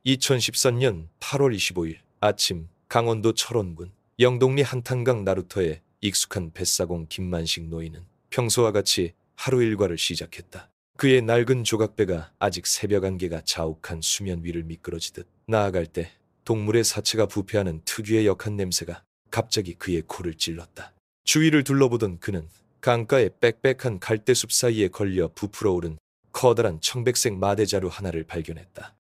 2013년 8월 25일 아침 강원도 철원군 영동리 한탄강 나루터에 익숙한 뱃사공 김만식 노인은 평소와 같이 하루 일과를 시작했다. 그의 낡은 조각배가 아직 새벽 안개가 자욱한 수면 위를 미끄러지듯 나아갈 때 동물의 사체가 부패하는 특유의 역한 냄새가 갑자기 그의 코를 찔렀다. 주위를 둘러보던 그는 강가의 빽빽한 갈대숲 사이에 걸려 부풀어 오른 커다란 청백색 마대자루 하나를 발견했다.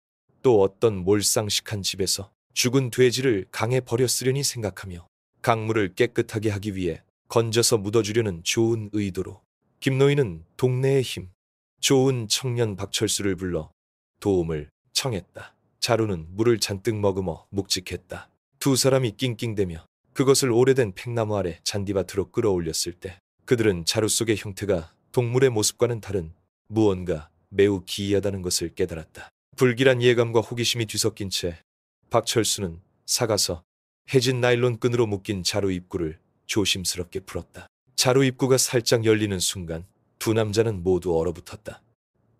또 어떤 몰상식한 집에서 죽은 돼지를 강에 버렸으려니 생각하며 강물을 깨끗하게 하기 위해 건져서 묻어주려는 좋은 의도로 김노인은 동네의 힘 좋은 청년 박철수를 불러 도움을 청했다. 자루는 물을 잔뜩 머금어 묵직했다. 두 사람이 낑낑대며 그것을 오래된 팽나무 아래 잔디밭으로 끌어올렸을 때 그들은 자루 속의 형태가 동물의 모습과는 다른 무언가 매우 기이하다는 것을 깨달았다. 불길한 예감과 호기심이 뒤섞인 채 박철수는 사가서 해진 나일론 끈으로 묶인 자루 입구를 조심스럽게 풀었다. 자루 입구가 살짝 열리는 순간 두 남자는 모두 얼어붙었다.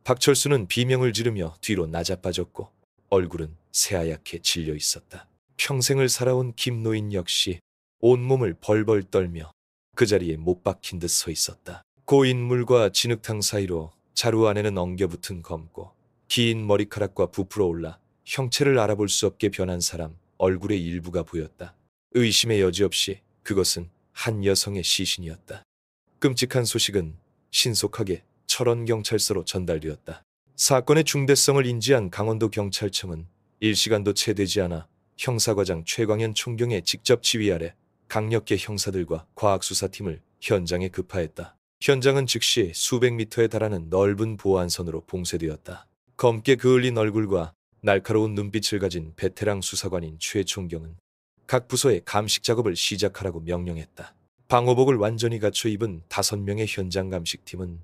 박철수는 비명을 지르며 뒤로 나자빠졌고 얼굴은 새하얗게 질려 있었다. 평생을 살아온 김노인 역시 온몸을 벌벌 떨며 그 자리에 못 박힌 듯 서 있었다. 고인물과 진흙탕 사이로 자루 안에는 엉겨붙은 검고 긴 머리카락과 부풀어 올라 형체를 알아볼 수 없게 변한 사람 얼굴의 일부가 보였다. 의심의 여지 없이 그것은 한 여성의 시신이었다. 끔찍한 소식은 신속하게 철원경찰서로 전달되었다. 사건의 중대성을 인지한 강원도 경찰청은 일시간도 채 되지 않아 형사과장 최광현 총경의 직접 지휘 아래 강력계 형사들과 과학수사팀을 현장에 급파했다. 현장은 즉시 수백 미터에 달하는 넓은 보안선으로 봉쇄되었다. 검게 그을린 얼굴과 날카로운 눈빛을 가진 베테랑 수사관인 최 총경은 각 부서에 감식 작업을 시작하라고 명령했다. 방호복을 완전히 갖춰 입은 5명의 현장 감식팀은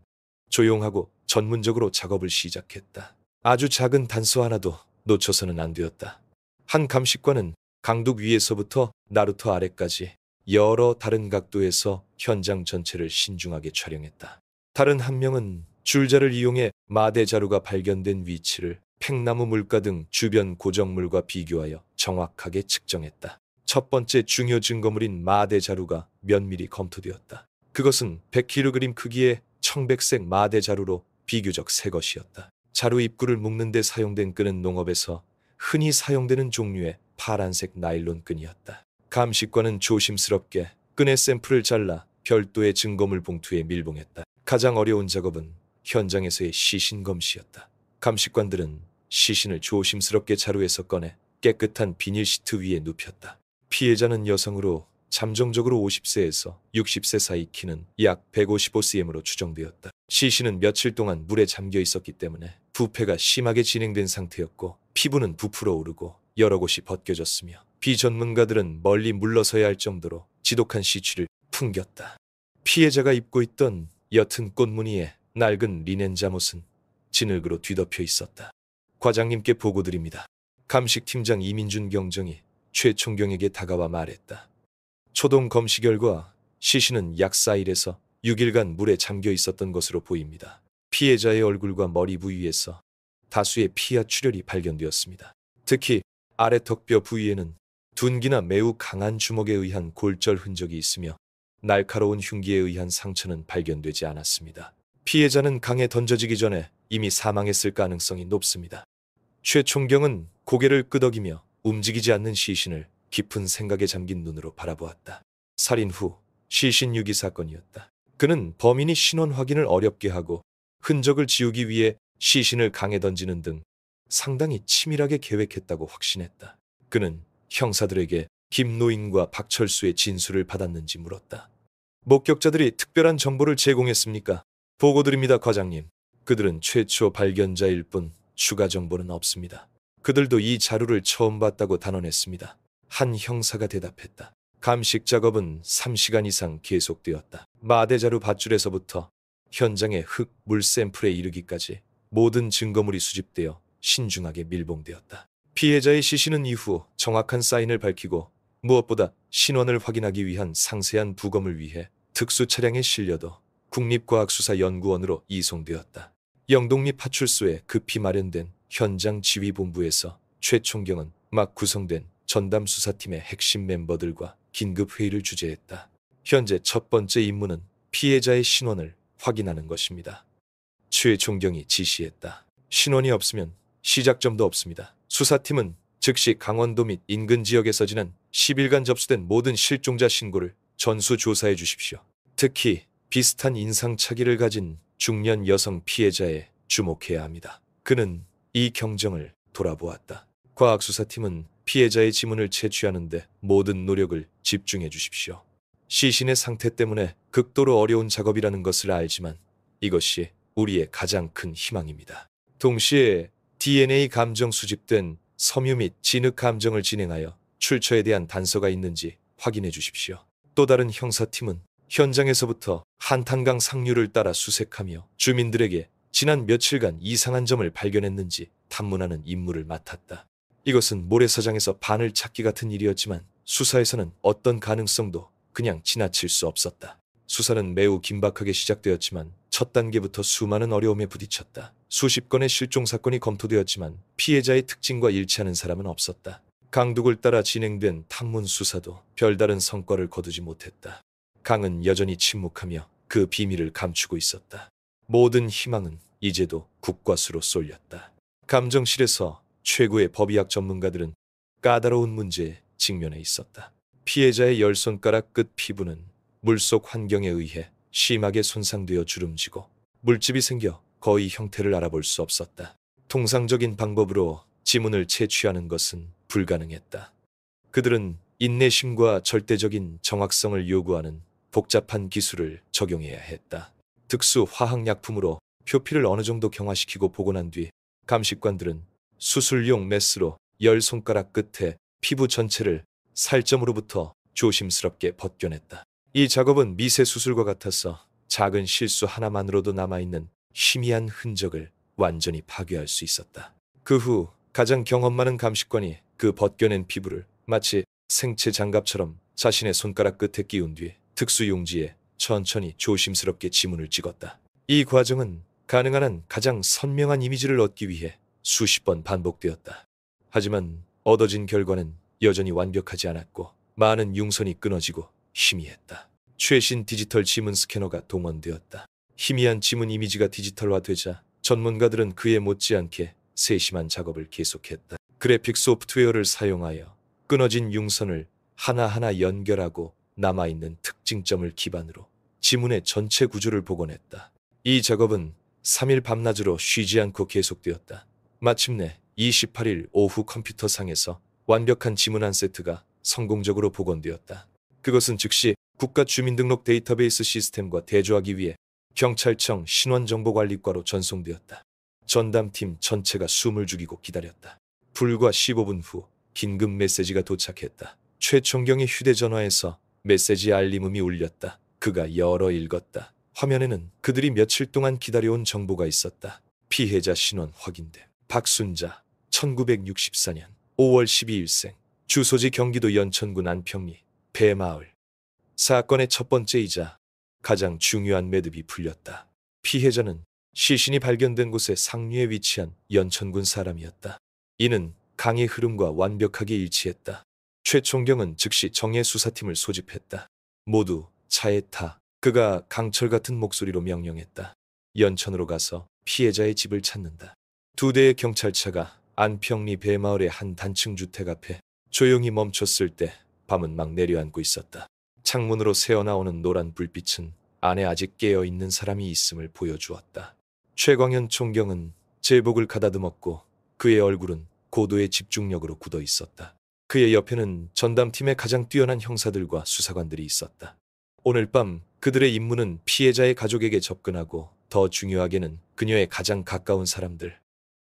조용하고 전문적으로 작업을 시작했다. 아주 작은 단서 하나도 놓쳐서는 안 되었다. 한 감식관은 강둑 위에서부터 나루터 아래까지 여러 다른 각도에서 현장 전체를 신중하게 촬영했다. 다른 한 명은 줄자를 이용해 마대자루가 발견된 위치를 팽나무 물가 등 주변 고정물과 비교하여 정확하게 측정했다. 첫 번째 중요 증거물인 마대자루가 면밀히 검토되었다. 그것은 100kg 크기의 청백색 마대자루로 비교적 새 것이었다. 자루 입구를 묶는 데 사용된 끈은 농업에서 흔히 사용되는 종류의 파란색 나일론 끈이었다. 감식관은 조심스럽게 끈의 샘플을 잘라 별도의 증거물 봉투에 밀봉했다. 가장 어려운 작업은 현장에서의 시신 검시였다. 감식관들은 시신을 조심스럽게 자루에서 꺼내 깨끗한 비닐 시트 위에 눕혔다. 피해자는 여성으로 잠정적으로 50세에서 60세 사이 키는 약 155cm으로 추정되었다. 시신은 며칠 동안 물에 잠겨 있었기 때문에 부패가 심하게 진행된 상태였고 피부는 부풀어 오르고 여러 곳이 벗겨졌으며 비전문가들은 멀리 물러서야 할 정도로 지독한 시취를 풍겼다. 피해자가 입고 있던 옅은 꽃무늬의 낡은 리넨 잠옷은 진흙으로 뒤덮여 있었다. 과장님께 보고드립니다. 감식팀장 이민준 경정이 최 총경에게 다가와 말했다. 초동 검시 결과 시신은 약 4일에서 6일간 물에 잠겨 있었던 것으로 보입니다. 피해자의 얼굴과 머리 부위에서 다수의 피와 출혈이 발견되었습니다. 특히 아래 턱뼈 부위에는 둔기나 매우 강한 주먹에 의한 골절 흔적이 있으며 날카로운 흉기에 의한 상처는 발견되지 않았습니다. 피해자는 강에 던져지기 전에 이미 사망했을 가능성이 높습니다. 최 총경은 고개를 끄덕이며 움직이지 않는 시신을 깊은 생각에 잠긴 눈으로 바라보았다. 살인 후 시신 유기 사건이었다. 그는 범인이 신원 확인을 어렵게 하고 흔적을 지우기 위해 시신을 강에 던지는 등 상당히 치밀하게 계획했다고 확신했다. 그는 형사들에게 김노인과 박철수의 진술을 받았는지 물었다. 목격자들이 특별한 정보를 제공했습니까? 보고드립니다, 과장님. 그들은 최초 발견자일 뿐 추가 정보는 없습니다. 그들도 이 자루를 처음 봤다고 단언했습니다. 한 형사가 대답했다. 감식 작업은 3시간 이상 계속되었다. 마대자루 밧줄에서부터 현장의 흙, 물 샘플에 이르기까지 모든 증거물이 수집되어 신중하게 밀봉되었다. 피해자의 시신은 이후 정확한 사인을 밝히고 무엇보다 신원을 확인하기 위한 상세한 부검을 위해 특수 차량에 실려도 국립과학수사연구원으로 이송되었다. 영동리 파출소에 급히 마련된 현장 지휘본부에서 최 총경은 막 구성된 전담 수사팀의 핵심 멤버들과 긴급 회의를 주재했다. 현재 첫 번째 임무는 피해자의 신원을 확인하는 것입니다. 최 총경이 지시했다. 신원이 없으면 시작점도 없습니다. 수사팀은 즉시 강원도 및 인근 지역에서 지난 10일간 접수된 모든 실종자 신고를 전수조사해 주십시오. 특히 비슷한 인상착의를 가진 중년 여성 피해자에 주목해야 합니다. 그는 이 경정을 돌아보았다. 과학수사팀은 피해자의 지문을 채취하는 데 모든 노력을 집중해 주십시오. 시신의 상태 때문에 극도로 어려운 작업이라는 것을 알지만 이것이 우리의 가장 큰 희망입니다. 동시에 DNA 감정 수집된 섬유 및 진흙 감정을 진행하여 출처에 대한 단서가 있는지 확인해 주십시오. 또 다른 형사팀은 현장에서부터 한탄강 상류를 따라 수색하며 주민들에게 지난 며칠간 이상한 점을 발견했는지 탐문하는 임무를 맡았다. 이것은 모래사장에서 바늘 찾기 같은 일이었지만 수사에서는 어떤 가능성도 그냥 지나칠 수 없었다. 수사는 매우 긴박하게 시작되었지만 첫 단계부터 수많은 어려움에 부딪혔다. 수십 건의 실종 사건이 검토되었지만 피해자의 특징과 일치하는 사람은 없었다. 강둑을 따라 진행된 탐문 수사도 별다른 성과를 거두지 못했다. 강은 여전히 침묵하며 그 비밀을 감추고 있었다. 모든 희망은 이제도 국과수로 쏠렸다. 감정실에서 최고의 법의학 전문가들은 까다로운 문제에 직면해 있었다. 피해자의 열 손가락 끝 피부는 물속 환경에 의해 심하게 손상되어 주름지고 물집이 생겨 거의 형태를 알아볼 수 없었다. 통상적인 방법으로 지문을 채취하는 것은 불가능했다. 그들은 인내심과 절대적인 정확성을 요구하는 복잡한 기술을 적용해야 했다. 특수 화학약품으로 표피를 어느 정도 경화시키고 복원한 뒤 감식관들은 수술용 메스로 열 손가락 끝에 피부 전체를 살점으로부터 조심스럽게 벗겨냈다. 이 작업은 미세 수술과 같아서 작은 실수 하나만으로도 남아있는 희미한 흔적을 완전히 파괴할 수 있었다. 그 후 가장 경험 많은 감식관이 그 벗겨낸 피부를 마치 생체 장갑처럼 자신의 손가락 끝에 끼운 뒤 특수 용지에 천천히 조심스럽게 지문을 찍었다. 이 과정은 가능한 한 가장 선명한 이미지를 얻기 위해 수십 번 반복되었다. 하지만 얻어진 결과는 여전히 완벽하지 않았고 많은 융선이 끊어지고 희미했다. 최신 디지털 지문 스캐너가 동원되었다. 희미한 지문 이미지가 디지털화되자 전문가들은 그에 못지않게 세심한 작업을 계속했다. 그래픽 소프트웨어를 사용하여 끊어진 융선을 하나하나 연결하고 남아있는 특징점을 기반으로 지문의 전체 구조를 복원했다. 이 작업은 3일 밤낮으로 쉬지 않고 계속되었다. 마침내 28일 오후 컴퓨터상에서 완벽한 지문 한 세트가 성공적으로 복원되었다. 그것은 즉시 국가주민등록 데이터베이스 시스템과 대조하기 위해 경찰청 신원정보관리과로 전송되었다. 전담팀 전체가 숨을 죽이고 기다렸다. 불과 15분 후 긴급 메시지가 도착했다. 최 총경의 휴대전화에서 메시지 알림음이 울렸다. 그가 열어 읽었다. 화면에는 그들이 며칠 동안 기다려온 정보가 있었다. 피해자 신원 확인됨. 박순자, 1964년 5월 12일생. 주소지 경기도 연천군 안평리 배마을. 사건의 첫 번째이자 가장 중요한 매듭이 풀렸다. 피해자는 시신이 발견된 곳의 상류에 위치한 연천군 사람이었다. 이는 강의 흐름과 완벽하게 일치했다. 최 총경은 즉시 정예 수사팀을 소집했다. 모두 차에 타. 그가 강철 같은 목소리로 명령했다. 연천으로 가서 피해자의 집을 찾는다. 2대의 경찰차가 안평리 배마을의 한 단층 주택 앞에 조용히 멈췄을 때 밤은 막 내려앉고 있었다. 창문으로 새어나오는 노란 불빛은 안에 아직 깨어있는 사람이 있음을 보여주었다. 최광현 총경은 제복을 가다듬었고 그의 얼굴은 고도의 집중력으로 굳어 있었다. 그의 옆에는 전담팀의 가장 뛰어난 형사들과 수사관들이 있었다. 오늘 밤 그들의 임무는 피해자의 가족에게 접근하고 더 중요하게는 그녀의 가장 가까운 사람들,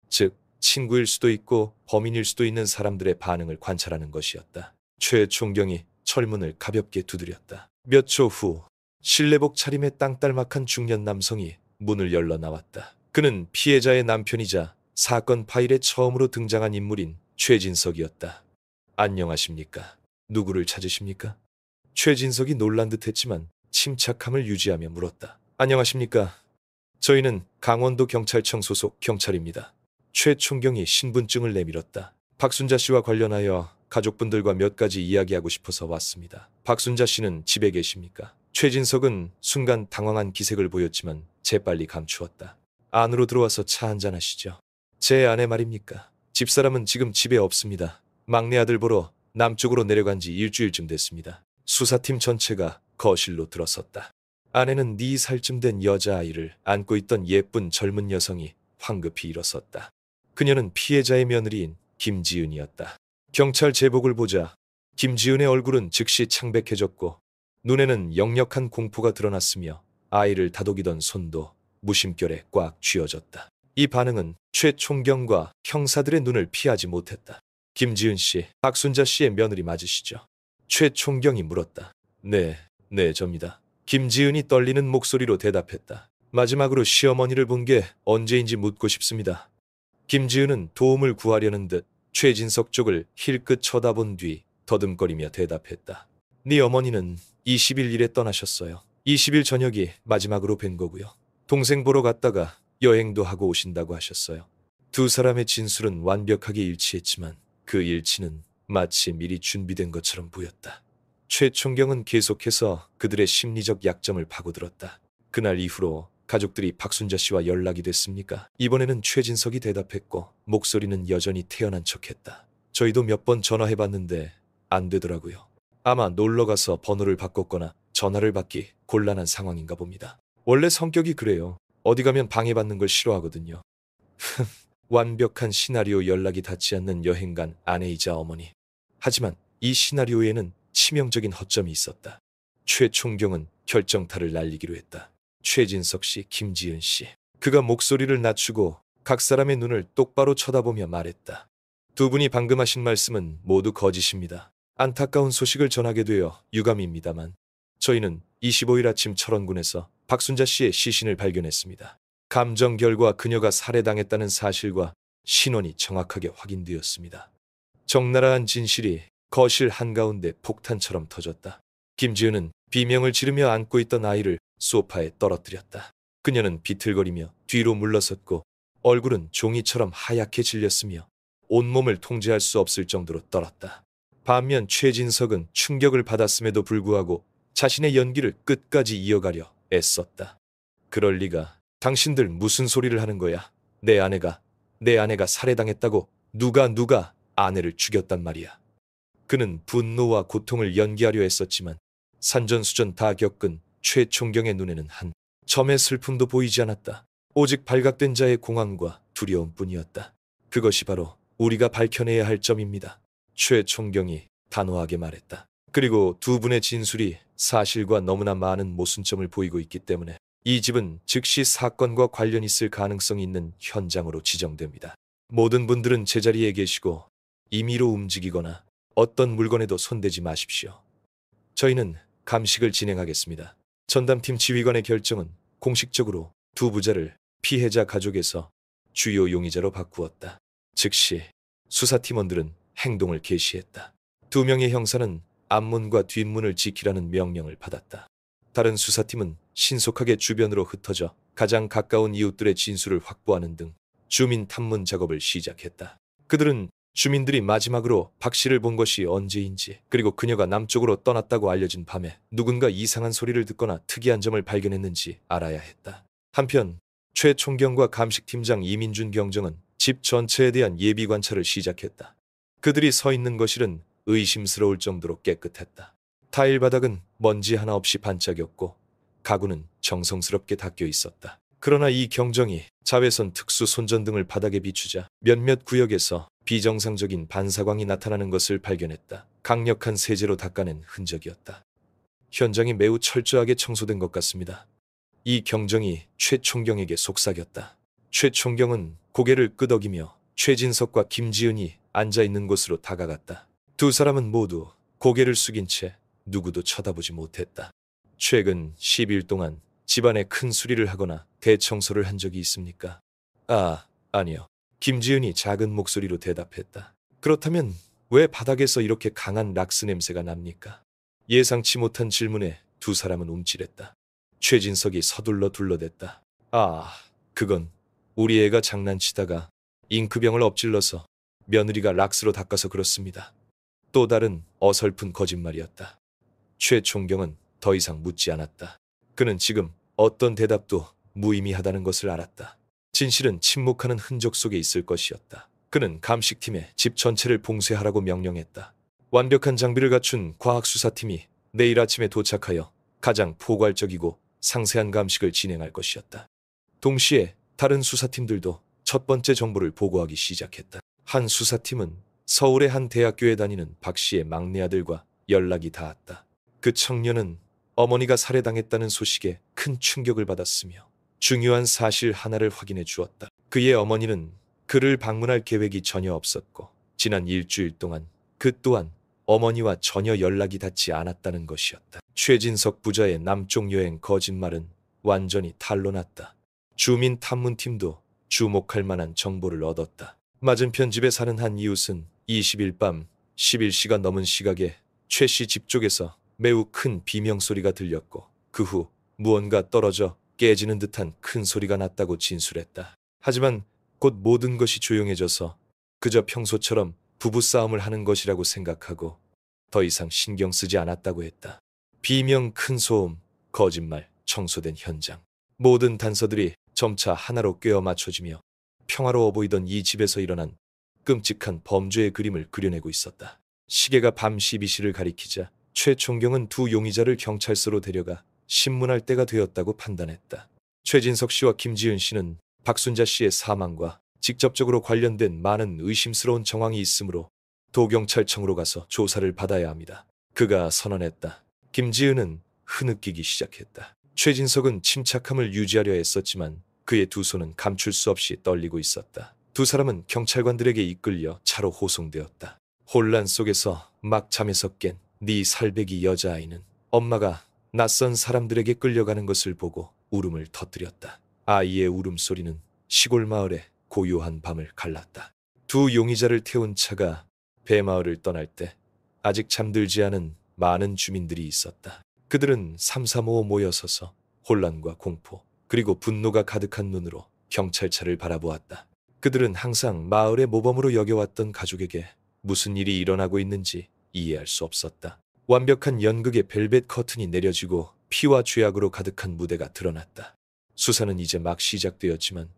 즉 친구일 수도 있고 범인일 수도 있는 사람들의 반응을 관찰하는 것이었다. 최 총경이 철문을 가볍게 두드렸다. 몇 초 후 실내복 차림의 땅딸막한 중년 남성이 문을 열러 나왔다. 그는 피해자의 남편이자 사건 파일에 처음으로 등장한 인물인 최진석이었다. 안녕하십니까? 누구를 찾으십니까? 최진석이 놀란 듯했지만 침착함을 유지하며 물었다. 안녕하십니까? 저희는 강원도 경찰청 소속 경찰입니다. 최 총경이 신분증을 내밀었다. 박순자 씨와 관련하여 가족분들과 몇 가지 이야기하고 싶어서 왔습니다. 박순자 씨는 집에 계십니까? 최진석은 순간 당황한 기색을 보였지만 재빨리 감추었다. 안으로 들어와서 차 한잔 하시죠. 제 아내 말입니까? 집사람은 지금 집에 없습니다. 막내 아들 보러 남쪽으로 내려간 지 일주일쯤 됐습니다. 수사팀 전체가 거실로 들어섰다. 아내는 4살쯤 된 여자아이를 안고 있던 예쁜 젊은 여성이 황급히 일어섰다. 그녀는 피해자의 며느리인 김지은이었다. 경찰 제복을 보자 김지은의 얼굴은 즉시 창백해졌고 눈에는 역력한 공포가 드러났으며 아이를 다독이던 손도 무심결에 꽉 쥐어졌다. 이 반응은 최 총경과 형사들의 눈을 피하지 못했다. 김지은 씨, 박순자 씨의 며느리 맞으시죠? 최 총경이 물었다. 네, 접니다. 김지은이 떨리는 목소리로 대답했다. 마지막으로 시어머니를 본 게 언제인지 묻고 싶습니다. 김지은은 도움을 구하려는 듯 최진석 쪽을 힐끗 쳐다본 뒤 더듬거리며 대답했다. 네 어머니는 20일 일에 떠나셨어요. 20일 저녁이 마지막으로 뵌 거고요. 동생 보러 갔다가 여행도 하고 오신다고 하셨어요. 두 사람의 진술은 완벽하게 일치했지만 그 일치는 마치 미리 준비된 것처럼 보였다. 최 총경은 계속해서 그들의 심리적 약점을 파고들었다. 그날 이후로 가족들이 박순자 씨와 연락이 됐습니까? 이번에는 최진석이 대답했고 목소리는 여전히 태연한 척했다. 저희도 몇 번 전화해봤는데 안 되더라고요. 아마 놀러가서 번호를 바꿨거나 전화를 받기 곤란한 상황인가 봅니다. 원래 성격이 그래요. 어디 가면 방해받는 걸 싫어하거든요. 완벽한 시나리오 연락이 닿지 않는 여행간 아내이자 어머니. 하지만 이 시나리오에는 치명적인 허점이 있었다. 최 총경은 결정타를 날리기로 했다. 최진석 씨, 김지은 씨. 그가 목소리를 낮추고 각 사람의 눈을 똑바로 쳐다보며 말했다. 두 분이 방금 하신 말씀은 모두 거짓입니다. 안타까운 소식을 전하게 되어 유감입니다만 저희는 25일 아침 철원군에서 박순자 씨의 시신을 발견했습니다. 감정 결과 그녀가 살해당했다는 사실과 신원이 정확하게 확인되었습니다. 적나라한 진실이 거실 한가운데 폭탄처럼 터졌다. 김지은은 비명을 지르며 안고 있던 아이를 소파에 떨어뜨렸다. 그녀는 비틀거리며 뒤로 물러섰고 얼굴은 종이처럼 하얗게 질렸으며 온몸을 통제할 수 없을 정도로 떨었다. 반면 최진석은 충격을 받았음에도 불구하고 자신의 연기를 끝까지 이어가려 애썼다. 그럴 리가. 당신들 무슨 소리를 하는 거야? 내 아내가 살해당했다고 누가 아내를 죽였단 말이야. 그는 분노와 고통을 연기하려 했었지만 산전수전 다 겪은 최 총경의 눈에는 한 점의 슬픔도 보이지 않았다. 오직 발각된 자의 공황과 두려움뿐이었다. 그것이 바로 우리가 밝혀내야 할 점입니다. 최 총경이 단호하게 말했다. 그리고 두 분의 진술이 사실과 너무나 많은 모순점을 보이고 있기 때문에 이 집은 즉시 사건과 관련 있을 가능성이 있는 현장으로 지정됩니다. 모든 분들은 제자리에 계시고 임의로 움직이거나 어떤 물건에도 손대지 마십시오. 저희는 감식을 진행하겠습니다. 전담팀 지휘관의 결정은 공식적으로 두 부자를 피해자 가족에서 주요 용의자로 바꾸었다. 즉시 수사팀원들은 행동을 개시했다. 2명의 형사는 앞문과 뒷문을 지키라는 명령을 받았다. 다른 수사팀은 신속하게 주변으로 흩어져 가장 가까운 이웃들의 진술을 확보하는 등 주민 탐문 작업을 시작했다. 그들은 주민들이 마지막으로 박 씨를 본 것이 언제인지, 그리고 그녀가 남쪽으로 떠났다고 알려진 밤에 누군가 이상한 소리를 듣거나 특이한 점을 발견했는지 알아야 했다. 한편 최 총경과 감식팀장 이민준 경정은 집 전체에 대한 예비 관찰을 시작했다. 그들이 서 있는 거실은 의심스러울 정도로 깨끗했다. 타일 바닥은 먼지 하나 없이 반짝였고 가구는 정성스럽게 닦여 있었다. 그러나 이 경정이 자외선 특수 손전등을 바닥에 비추자 몇몇 구역에서 비정상적인 반사광이 나타나는 것을 발견했다. 강력한 세제로 닦아낸 흔적이었다. 현장이 매우 철저하게 청소된 것 같습니다. 이 경정이 최 총경에게 속삭였다. 최 총경은 고개를 끄덕이며 최진석과 김지은이 앉아있는 곳으로 다가갔다. 두 사람은 모두 고개를 숙인 채 누구도 쳐다보지 못했다. 최근 10일 동안 집안에 큰 수리를 하거나 대청소를 한 적이 있습니까? 아니요. 김지은이 작은 목소리로 대답했다. 그렇다면 왜 바닥에서 이렇게 강한 락스 냄새가 납니까? 예상치 못한 질문에 두 사람은 움찔했다. 최진석이 서둘러 둘러댔다. 그건 우리 애가 장난치다가 잉크병을 엎질러서 며느리가 락스로 닦아서 그렇습니다. 또 다른 어설픈 거짓말이었다. 최 총경은 더 이상 묻지 않았다. 그는 지금 어떤 대답도 무의미하다는 것을 알았다. 진실은 침묵하는 흔적 속에 있을 것이었다. 그는 감식팀에 집 전체를 봉쇄하라고 명령했다. 완벽한 장비를 갖춘 과학수사팀이 내일 아침에 도착하여 가장 포괄적이고 상세한 감식을 진행할 것이었다. 동시에 다른 수사팀들도 첫 번째 정보를 보고하기 시작했다. 한 수사팀은 서울의 한 대학교에 다니는 박 씨의 막내 아들과 연락이 닿았다. 그 청년은 어머니가 살해당했다는 소식에 큰 충격을 받았으며 중요한 사실 하나를 확인해 주었다. 그의 어머니는 그를 방문할 계획이 전혀 없었고 지난 일주일 동안 그 또한 어머니와 전혀 연락이 닿지 않았다는 것이었다. 최진석 부자의 남쪽 여행 거짓말은 완전히 탄로났다. 주민 탐문팀도 주목할 만한 정보를 얻었다. 맞은편 집에 사는 한 이웃은 20일 밤 11시가 넘은 시각에 최 씨 집 쪽에서 매우 큰 비명소리가 들렸고 그 후 무언가 떨어져 깨지는 듯한 큰 소리가 났다고 진술했다. 하지만 곧 모든 것이 조용해져서 그저 평소처럼 부부싸움을 하는 것이라고 생각하고 더 이상 신경 쓰지 않았다고 했다. 비명, 큰 소음, 거짓말, 청소된 현장. 모든 단서들이 점차 하나로 꿰어 맞춰지며 평화로워 보이던 이 집에서 일어난 끔찍한 범죄의 그림을 그려내고 있었다. 시계가 밤 12시를 가리키자 최 총경은 두 용의자를 경찰서로 데려가 신문할 때가 되었다고 판단했다. 최진석 씨와 김지은 씨는 박순자 씨의 사망과 직접적으로 관련된 많은 의심스러운 정황이 있으므로 도경찰청으로 가서 조사를 받아야 합니다. 그가 선언했다. 김지은은 흐느끼기 시작했다. 최진석은 침착함을 유지하려 애썼지만 그의 두 손은 감출 수 없이 떨리고 있었다. 두 사람은 경찰관들에게 이끌려 차로 호송되었다. 혼란 속에서 막 잠에서 깬 네 살배기 여자아이는 엄마가 낯선 사람들에게 끌려가는 것을 보고 울음을 터뜨렸다. 아이의 울음소리는 시골 마을의 고요한 밤을 갈랐다. 두 용의자를 태운 차가 배마을을 떠날 때 아직 잠들지 않은 많은 주민들이 있었다. 그들은 삼삼오오 모여서서 혼란과 공포 그리고 분노가 가득한 눈으로 경찰차를 바라보았다. 그들은 항상 마을의 모범으로 여겨왔던 가족에게 무슨 일이 일어나고 있는지 이해할 수 없었다. 완벽한 연극의 벨벳 커튼이 내려지고 피와 죄악으로 가득한 무대가 드러났다. 수사는 이제 막 시작되었지만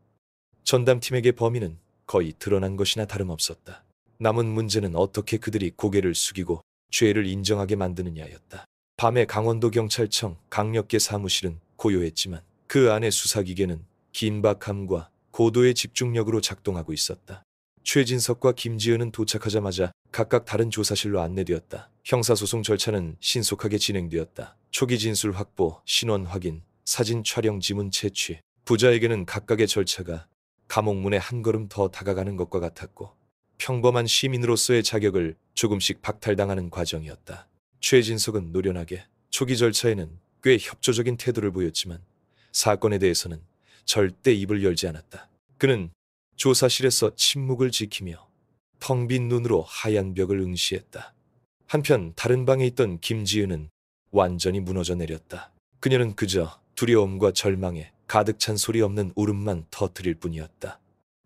전담팀에게 범인은 거의 드러난 것이나 다름없었다. 남은 문제는 어떻게 그들이 고개를 숙이고 죄를 인정하게 만드느냐였다. 밤에 강원도경찰청 강력계 사무실은 고요했지만 그 안의 수사기계는 긴박함과 고도의 집중력으로 작동하고 있었다. 최진석과 김지은은 도착하자마자 각각 다른 조사실로 안내되었다. 형사소송 절차는 신속하게 진행되었다. 초기 진술 확보, 신원 확인, 사진 촬영 지문 채취. 부자에게는 각각의 절차가 감옥문에 한 걸음 더 다가가는 것과 같았고 평범한 시민으로서의 자격을 조금씩 박탈당하는 과정이었다. 최진석은 노련하게 초기 절차에는 꽤 협조적인 태도를 보였지만 사건에 대해서는 절대 입을 열지 않았다. 그는 조사실에서 침묵을 지키며 텅 빈 눈으로 하얀 벽을 응시했다. 한편 다른 방에 있던 김지은은 완전히 무너져 내렸다. 그녀는 그저 두려움과 절망에 가득 찬 소리 없는 울음만 터뜨릴 뿐이었다.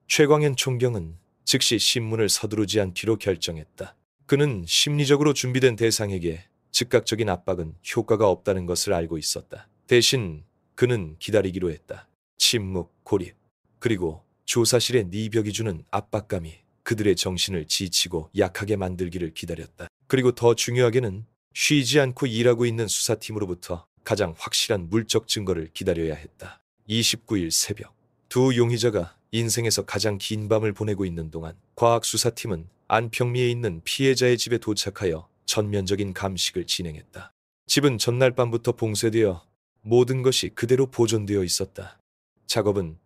최광현 총경은 즉시 신문을 서두르지 않기로 결정했다. 그는 심리적으로 준비된 대상에게 즉각적인 압박은 효과가 없다는 것을 알고 있었다. 대신 그는 기다리기로 했다. 침묵, 고립, 그리고 조사실의 니벽이 주는 압박감이 그들의 정신을 지치고 약하게 만들기를 기다렸다. 그리고 더 중요하게는 쉬지 않고 일하고 있는 수사팀으로부터 가장 확실한 물적 증거를 기다려야 했다. 29일 새벽, 두 용의자가 인생에서 가장 긴 밤을 보내고 있는 동안 과학수사팀은 안평리에 있는 피해자의 집에 도착하여 전면적인 감식을 진행했다. 집은 전날 밤부터 봉쇄되어 모든 것이 그대로 보존되어 있었다. 작업은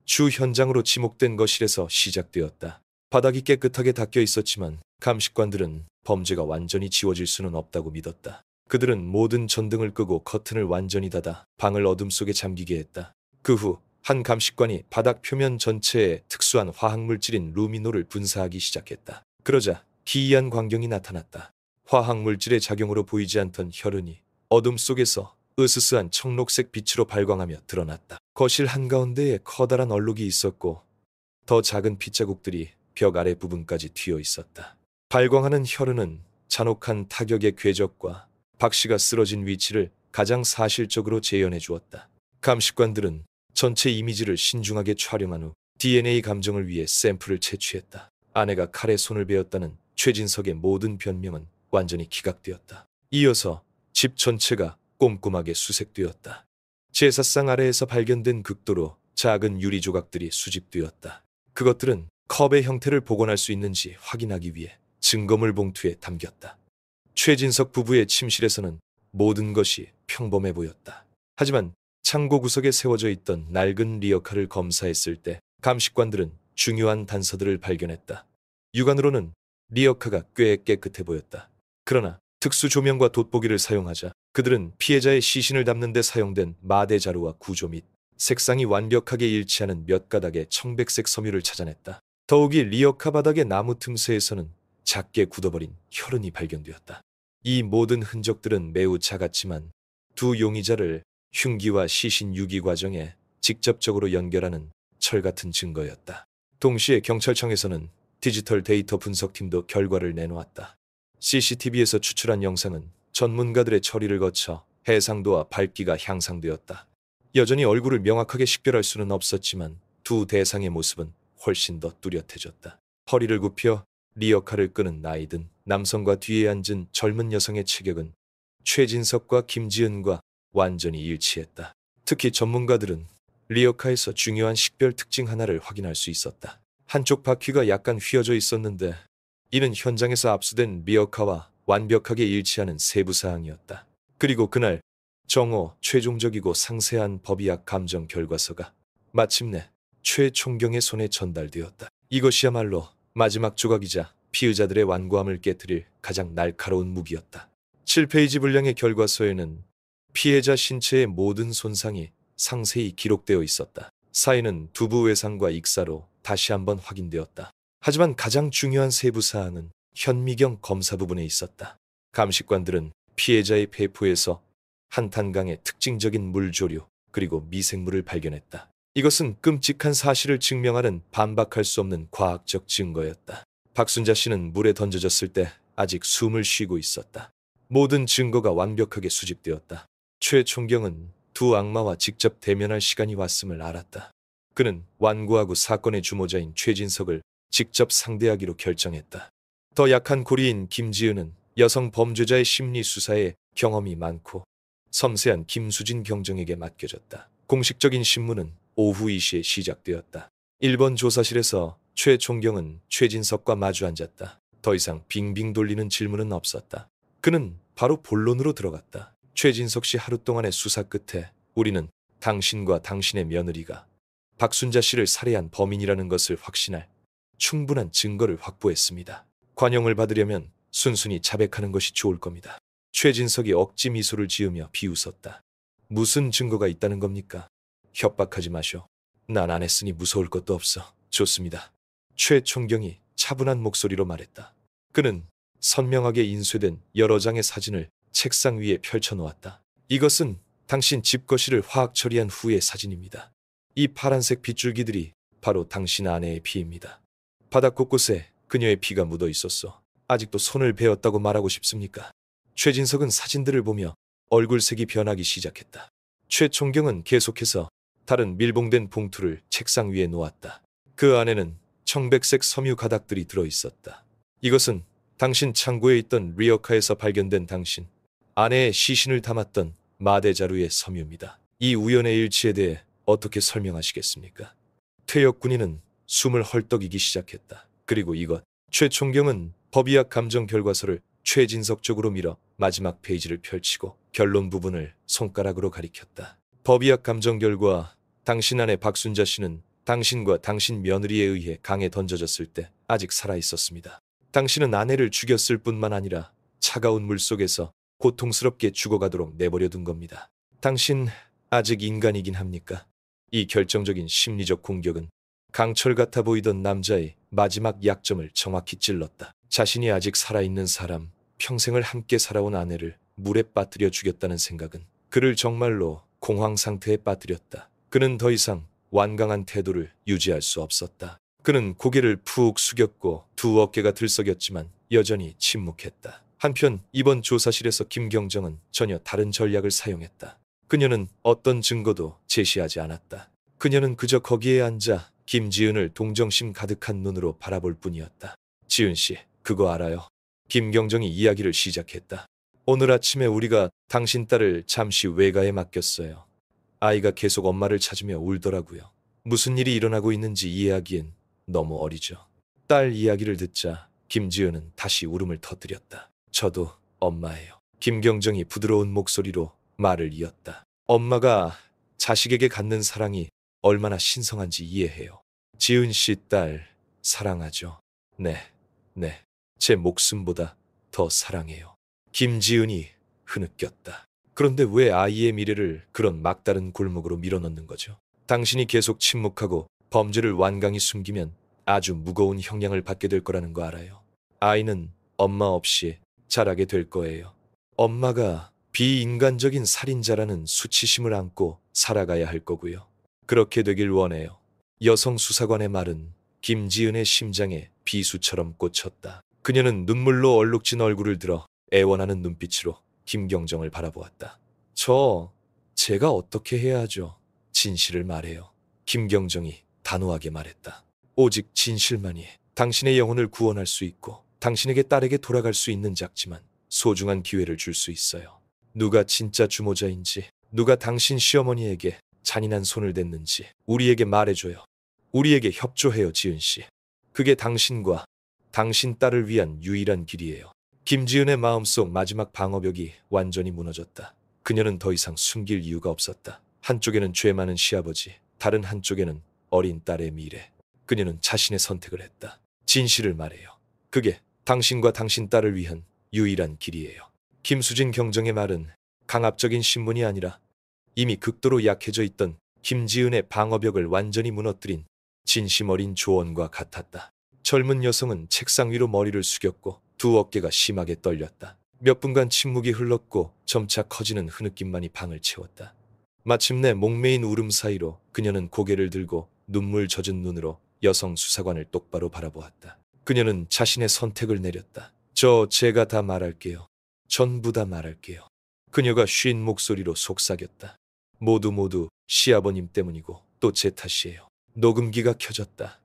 주 현장으로 지목된 거실에서 시작되었다. 바닥이 깨끗하게 닦여 있었지만 감식관들은 범죄가 완전히 지워질 수는 없다고 믿었다. 그들은 모든 전등을 끄고 커튼을 완전히 닫아 방을 어둠 속에 잠기게 했다. 그 후 한 감식관이 바닥 표면 전체에 특수한 화학물질인 루미노를 분사하기 시작했다. 그러자 기이한 광경이 나타났다. 화학물질의 작용으로 보이지 않던 혈흔이 어둠 속에서 으스스한 청록색 빛으로 발광하며 드러났다. 거실 한가운데에 커다란 얼룩이 있었고 더 작은 핏자국들이 벽 아래 부분까지 튀어 있었다. 발광하는 혈흔은 잔혹한 타격의 궤적과 박 씨가 쓰러진 위치를 가장 사실적으로 재현해 주었다. 감식관들은 전체 이미지를 신중하게 촬영한 후 DNA 감정을 위해 샘플을 채취했다. 아내가 칼에 손을 베었다는 최진석의 모든 변명은 완전히 기각되었다. 이어서 집 전체가 꼼꼼하게 수색되었다. 제사상 아래에서 발견된 극도로 작은 유리 조각들이 수집되었다. 그것들은 컵의 형태를 복원할 수 있는지 확인하기 위해 증거물 봉투에 담겼다. 최진석 부부의 침실에서는 모든 것이 평범해 보였다. 하지만 창고 구석에 세워져 있던 낡은 리어카를 검사했을 때 감식관들은 중요한 단서들을 발견했다. 육안으로는 리어카가 꽤 깨끗해 보였다. 그러나 특수 조명과 돋보기를 사용하자 그들은 피해자의 시신을 담는 데 사용된 마대 자루와 구조 및 색상이 완벽하게 일치하는 몇 가닥의 청백색 섬유를 찾아냈다. 더욱이 리어카 바닥의 나무 틈새에서는 작게 굳어버린 혈흔이 발견되었다. 이 모든 흔적들은 매우 작았지만 두 용의자를 흉기와 시신 유기 과정에 직접적으로 연결하는 철같은 증거였다. 동시에 경찰청에서는 디지털 데이터 분석팀도 결과를 내놓았다. CCTV에서 추출한 영상은 전문가들의 처리를 거쳐 해상도와 밝기가 향상되었다. 여전히 얼굴을 명확하게 식별할 수는 없었지만 두 대상의 모습은 훨씬 더 뚜렷해졌다. 허리를 굽혀 리어카를 끄는 나이든 남성과 뒤에 앉은 젊은 여성의 체격은 최진석과 김지은과 완전히 일치했다. 특히 전문가들은 리어카에서 중요한 식별 특징 하나를 확인할 수 있었다. 한쪽 바퀴가 약간 휘어져 있었는데 이는 현장에서 압수된 리어카와 완벽하게 일치하는 세부 사항이었다. 그리고 그날 정오 최종적이고 상세한 법의학 감정 결과서가 마침내 최 총경의 손에 전달되었다. 이것이야말로 마지막 조각이자 피의자들의 완고함을 깨트릴 가장 날카로운 무기였다. 7페이지 분량의 결과서에는 피해자 신체의 모든 손상이 상세히 기록되어 있었다. 사인은 두부 외상과 익사로 다시 한번 확인되었다. 하지만 가장 중요한 세부사항은 현미경 검사 부분에 있었다. 감식관들은 피해자의 폐포에서 한탄강의 특징적인 물조류 그리고 미생물을 발견했다. 이것은 끔찍한 사실을 증명하는 반박할 수 없는 과학적 증거였다. 박순자 씨는 물에 던져졌을 때 아직 숨을 쉬고 있었다. 모든 증거가 완벽하게 수집되었다. 최 총경은 두 악마와 직접 대면할 시간이 왔음을 알았다. 그는 완고하고 사건의 주모자인 최진석을 직접 상대하기로 결정했다. 더 약한 고리인 김지은은 여성 범죄자의 심리 수사에 경험이 많고 섬세한 김수진 경정에게 맡겨졌다. 공식적인 신문은 오후 2시에 시작되었다. 1번 조사실에서 최 총경은 최진석과 마주 앉았다. 더 이상 빙빙 돌리는 질문은 없었다. 그는 바로 본론으로 들어갔다. 최진석 씨 하루 동안의 수사 끝에 우리는 당신과 당신의 며느리가 박순자 씨를 살해한 범인이라는 것을 확신할 충분한 증거를 확보했습니다. 관용을 받으려면 순순히 자백하는 것이 좋을 겁니다. 최진석이 억지 미소를 지으며 비웃었다. 무슨 증거가 있다는 겁니까? 협박하지 마쇼. 난 안 했으니 무서울 것도 없어. 좋습니다. 최 총경이 차분한 목소리로 말했다. 그는 선명하게 인쇄된 여러 장의 사진을 책상 위에 펼쳐놓았다. 이것은 당신 집 거실을 화학 처리한 후의 사진입니다. 이 파란색 빗줄기들이 바로 당신 아내의 피입니다. 바닥 곳곳에 그녀의 피가 묻어 있었어. 아직도 손을 베었다고 말하고 싶습니까? 최진석은 사진들을 보며 얼굴색이 변하기 시작했다. 최 총경은 계속해서 다른 밀봉된 봉투를 책상 위에 놓았다. 그 안에는 청백색 섬유 가닥들이 들어있었다. 이것은 당신 창고에 있던 리어카에서 발견된 당신 아내의 시신을 담았던 마대자루의 섬유입니다. 이 우연의 일치에 대해 어떻게 설명하시겠습니까? 퇴역 군인은 숨을 헐떡이기 시작했다. 그리고 이것, 최 총경은 법의학 감정 결과서를 최진석 쪽으로 밀어 마지막 페이지를 펼치고 결론 부분을 손가락으로 가리켰다. 법의학 감정 결과 당신 아내 박순자 씨는 당신과 당신 며느리에 의해 강에 던져졌을 때 아직 살아있었습니다. 당신은 아내를 죽였을 뿐만 아니라 차가운 물 속에서 고통스럽게 죽어가도록 내버려둔 겁니다. 당신 아직 인간이긴 합니까? 이 결정적인 심리적 공격은 강철 같아 보이던 남자의 마지막 약점을 정확히 찔렀다. 자신이 아직 살아있는 사람, 평생을 함께 살아온 아내를 물에 빠뜨려 죽였다는 생각은 그를 정말로 공황 상태에 빠뜨렸다. 그는 더 이상 완강한 태도를 유지할 수 없었다. 그는 고개를 푹 숙였고 두 어깨가 들썩였지만 여전히 침묵했다. 한편 이번 조사실에서 김경정은 전혀 다른 전략을 사용했다. 그녀는 어떤 증거도 제시하지 않았다. 그녀는 그저 거기에 앉아 김지은을 동정심 가득한 눈으로 바라볼 뿐이었다. 지은 씨, 그거 알아요? 김경정이 이야기를 시작했다. 오늘 아침에 우리가 당신 딸을 잠시 외가에 맡겼어요. 아이가 계속 엄마를 찾으며 울더라고요. 무슨 일이 일어나고 있는지 이해하기엔 너무 어리죠. 딸 이야기를 듣자 김지은은 다시 울음을 터뜨렸다. 저도 엄마예요. 김경정이 부드러운 목소리로 말을 이었다. 엄마가 자식에게 갖는 사랑이 얼마나 신성한지 이해해요. 지은 씨 딸 사랑하죠. 네, 네. 제 목숨보다 더 사랑해요. 김지은이 흐느꼈다. 그런데 왜 아이의 미래를 그런 막다른 골목으로 밀어넣는 거죠? 당신이 계속 침묵하고 범죄를 완강히 숨기면 아주 무거운 형량을 받게 될 거라는 거 알아요. 아이는 엄마 없이 자라게 될 거예요. 엄마가 비인간적인 살인자라는 수치심을 안고 살아가야 할 거고요. 그렇게 되길 원해요. 여성 수사관의 말은 김지은의 심장에 비수처럼 꽂혔다. 그녀는 눈물로 얼룩진 얼굴을 들어 애원하는 눈빛으로 김경정을 바라보았다. 제가 어떻게 해야 하죠? 진실을 말해요. 김경정이 단호하게 말했다. 오직 진실만이 당신의 영혼을 구원할 수 있고 당신에게 딸에게 돌아갈 수 있는 작지만 소중한 기회를 줄 수 있어요. 누가 진짜 주모자인지, 누가 당신 시어머니에게 잔인한 손을 댔는지 우리에게 말해줘요. 우리에게 협조해요, 지은 씨. 그게 당신과 당신 딸을 위한 유일한 길이에요. 김지은의 마음속 마지막 방어벽이 완전히 무너졌다. 그녀는 더 이상 숨길 이유가 없었다. 한쪽에는 죄 많은 시아버지, 다른 한쪽에는 어린 딸의 미래. 그녀는 자신의 선택을 했다. 진실을 말해요. 그게 당신과 당신 딸을 위한 유일한 길이에요. 김수진 경정의 말은 강압적인 신문이 아니라 이미 극도로 약해져 있던 김지은의 방어벽을 완전히 무너뜨린 진심 어린 조언과 같았다. 젊은 여성은 책상 위로 머리를 숙였고 두 어깨가 심하게 떨렸다. 몇 분간 침묵이 흘렀고 점차 커지는 흐느낌만이 방을 채웠다. 마침내 목매인 울음 사이로 그녀는 고개를 들고 눈물 젖은 눈으로 여성 수사관을 똑바로 바라보았다. 그녀는 자신의 선택을 내렸다. 제가 다 말할게요. 전부 다 말할게요. 그녀가 쉰 목소리로 속삭였다. 모두 시아버님 때문이고 또 제 탓이에요. 녹음기가 켜졌다.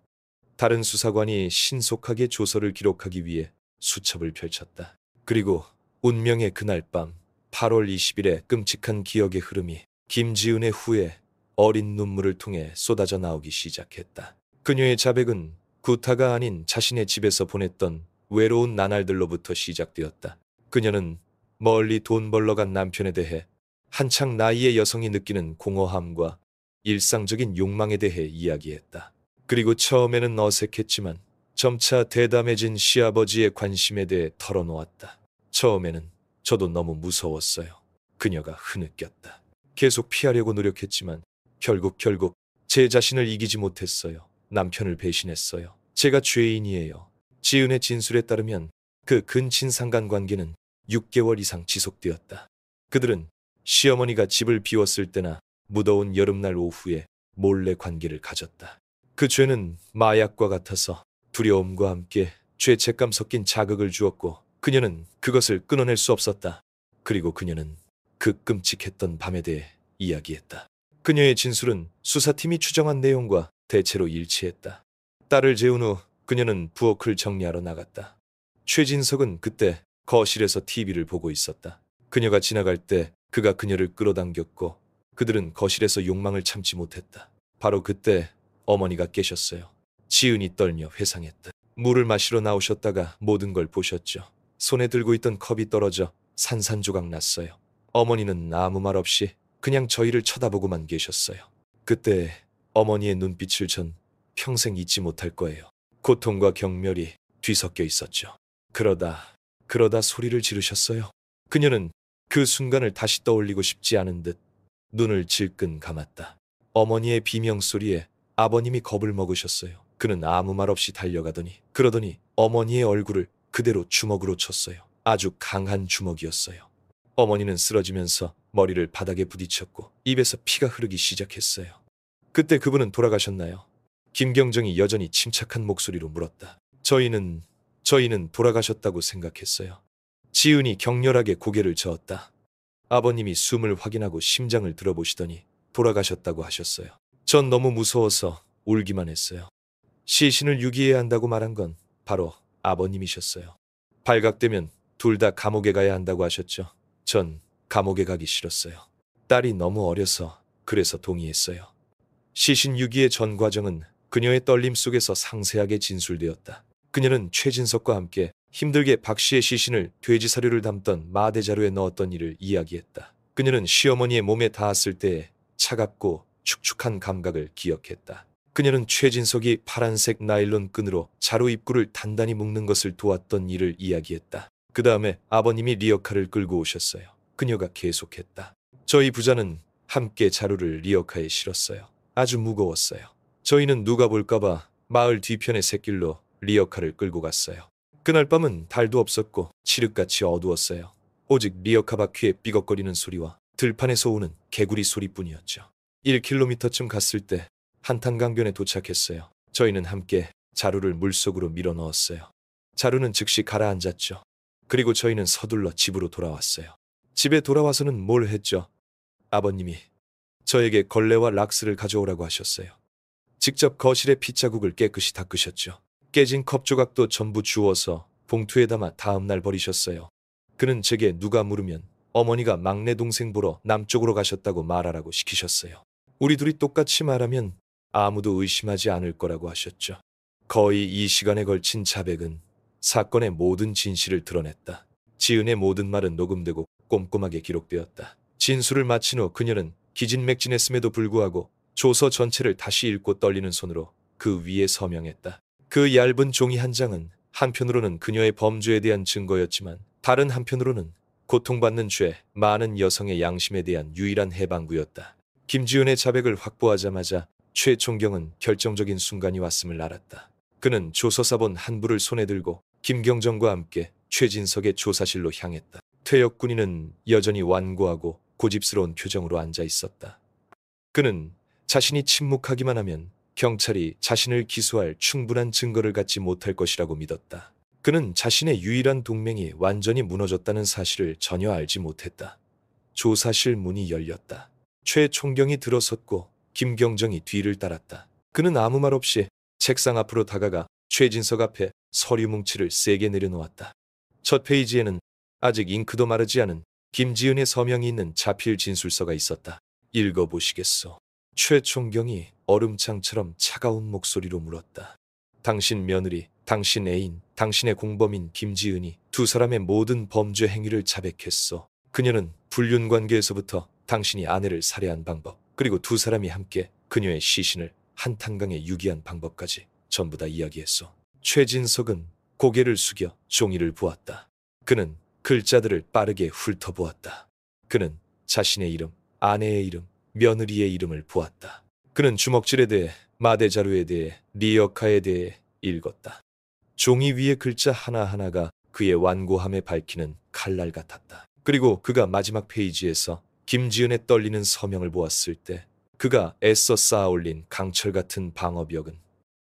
다른 수사관이 신속하게 조서를 기록하기 위해 수첩을 펼쳤다. 그리고 운명의 그날 밤 8월 20일의 끔찍한 기억의 흐름이 김지은의 후에 어린 눈물을 통해 쏟아져 나오기 시작했다. 그녀의 자백은 구타가 아닌 자신의 집에서 보냈던 외로운 나날들로부터 시작되었다. 그녀는 멀리 돈 벌러 간 남편에 대해 한창 나이의 여성이 느끼는 공허함과 일상적인 욕망에 대해 이야기했다. 그리고 처음에는 어색했지만 점차 대담해진 시아버지의 관심에 대해 털어놓았다. 처음에는 저도 너무 무서웠어요. 그녀가 흐느꼈다. 계속 피하려고 노력했지만 결국 제 자신을 이기지 못했어요. 남편을 배신했어요. 제가 죄인이에요. 지은의 진술에 따르면 그 근친상간 관계는 6개월 이상 지속되었다. 그들은 시어머니가 집을 비웠을 때나 무더운 여름날 오후에 몰래 관계를 가졌다. 그 죄는 마약과 같아서 두려움과 함께 죄책감 섞인 자극을 주었고 그녀는 그것을 끊어낼 수 없었다. 그리고 그녀는 그 끔찍했던 밤에 대해 이야기했다. 그녀의 진술은 수사팀이 추정한 내용과 대체로 일치했다. 딸을 재운 후 그녀는 부엌을 정리하러 나갔다. 최진석은 그때 거실에서 TV를 보고 있었다. 그녀가 지나갈 때 그가 그녀를 끌어당겼고 그들은 거실에서 욕망을 참지 못했다. 바로 그때 어머니가 깨셨어요. 지은이 떨며 회상했다. 물을 마시러 나오셨다가 모든 걸 보셨죠. 손에 들고 있던 컵이 떨어져 산산조각 났어요. 어머니는 아무 말 없이 그냥 저희를 쳐다보고만 계셨어요. 그때 어머니의 눈빛을 전 평생 잊지 못할 거예요. 고통과 경멸이 뒤섞여 있었죠. 그러다 소리를 지르셨어요. 그녀는 그 순간을 다시 떠올리고 싶지 않은 듯 눈을 질끈 감았다. 어머니의 비명소리에 아버님이 겁을 먹으셨어요. 그는 아무 말 없이 그러더니 어머니의 얼굴을 그대로 주먹으로 쳤어요. 아주 강한 주먹이었어요. 어머니는 쓰러지면서 머리를 바닥에 부딪혔고 입에서 피가 흐르기 시작했어요. 그때 그분은 돌아가셨나요? 김경정이 여전히 침착한 목소리로 물었다. 저희는 돌아가셨다고 생각했어요. 지은이 격렬하게 고개를 저었다. 아버님이 숨을 확인하고 심장을 들어보시더니 돌아가셨다고 하셨어요. 전 너무 무서워서 울기만 했어요. 시신을 유기해야 한다고 말한 건 바로 아버님이셨어요. 발각되면 둘 다 감옥에 가야 한다고 하셨죠. 전 감옥에 가기 싫었어요. 딸이 너무 어려서 그래서 동의했어요. 시신 유기의 전 과정은 그녀의 떨림 속에서 상세하게 진술되었다. 그녀는 최진석과 함께 힘들게 박 씨의 시신을 돼지 사료를 담던 마대 자루에 넣었던 일을 이야기했다. 그녀는 시어머니의 몸에 닿았을 때의 차갑고 축축한 감각을 기억했다. 그녀는 최진석이 파란색 나일론 끈으로 자루 입구를 단단히 묶는 것을 도왔던 일을 이야기했다. 그 다음에 아버님이 리어카를 끌고 오셨어요. 그녀가 계속했다. 저희 부자는 함께 자루를 리어카에 실었어요. 아주 무거웠어요. 저희는 누가 볼까봐 마을 뒤편의 샛길로 리어카를 끌고 갔어요. 그날 밤은 달도 없었고 칠흑같이 어두웠어요. 오직 리어카 바퀴의 삐걱거리는 소리와 들판에서 오는 개구리 소리뿐이었죠. 1km쯤 갔을 때 한탄강변에 도착했어요. 저희는 함께 자루를 물속으로 밀어 넣었어요. 자루는 즉시 가라앉았죠. 그리고 저희는 서둘러 집으로 돌아왔어요. 집에 돌아와서는 뭘 했죠? 아버님이 저에게 걸레와 락스를 가져오라고 하셨어요. 직접 거실의 핏자국을 깨끗이 닦으셨죠. 깨진 컵 조각도 전부 주워서 봉투에 담아 다음날 버리셨어요. 그는 제게 누가 물으면 어머니가 막내 동생 보러 남쪽으로 가셨다고 말하라고 시키셨어요. 우리 둘이 똑같이 말하면 아무도 의심하지 않을 거라고 하셨죠. 거의 이 시간에 걸친 자백은 사건의 모든 진실을 드러냈다. 지은의 모든 말은 녹음되고 꼼꼼하게 기록되었다. 진술을 마친 후 그녀는 기진맥진했음에도 불구하고 조서 전체를 다시 읽고 떨리는 손으로 그 위에 서명했다. 그 얇은 종이 한 장은 한편으로는 그녀의 범죄에 대한 증거였지만 다른 한편으로는 고통받는 죄, 많은 여성의 양심에 대한 유일한 해방구였다. 김지은의 자백을 확보하자마자 최 총경은 결정적인 순간이 왔음을 알았다. 그는 조서사본 한 부를 손에 들고 김경정과 함께 최진석의 조사실로 향했다. 퇴역군인은 여전히 완고하고 고집스러운 표정으로 앉아 있었다. 그는 자신이 침묵하기만 하면 경찰이 자신을 기소할 충분한 증거를 갖지 못할 것이라고 믿었다. 그는 자신의 유일한 동맹이 완전히 무너졌다는 사실을 전혀 알지 못했다. 조사실 문이 열렸다. 최 총경이 들어섰고 김경정이 뒤를 따랐다. 그는 아무 말 없이 책상 앞으로 다가가 최진석 앞에 서류 뭉치를 세게 내려놓았다. 첫 페이지에는 아직 잉크도 마르지 않은 김지은의 서명이 있는 자필 진술서가 있었다. 읽어보시겠소? 최 총경이 얼음장처럼 차가운 목소리로 물었다. 당신 며느리, 당신 애인, 당신의 공범인 김지은이 두 사람의 모든 범죄 행위를 자백했소. 그녀는 불륜관계에서부터 당신이 아내를 살해한 방법, 그리고 두 사람이 함께 그녀의 시신을 한탄강에 유기한 방법까지 전부 다 이야기했소. 최진석은 고개를 숙여 종이를 보았다. 그는 글자들을 빠르게 훑어보았다. 그는 자신의 이름, 아내의 이름, 며느리의 이름을 보았다. 그는 주먹질에 대해, 마대 자루에 대해, 리어카에 대해 읽었다. 종이 위의 글자 하나하나가 그의 완고함에 밝히는 칼날 같았다. 그리고 그가 마지막 페이지에서 김지은의 떨리는 서명을 보았을 때 그가 애써 쌓아올린 강철 같은 방어벽은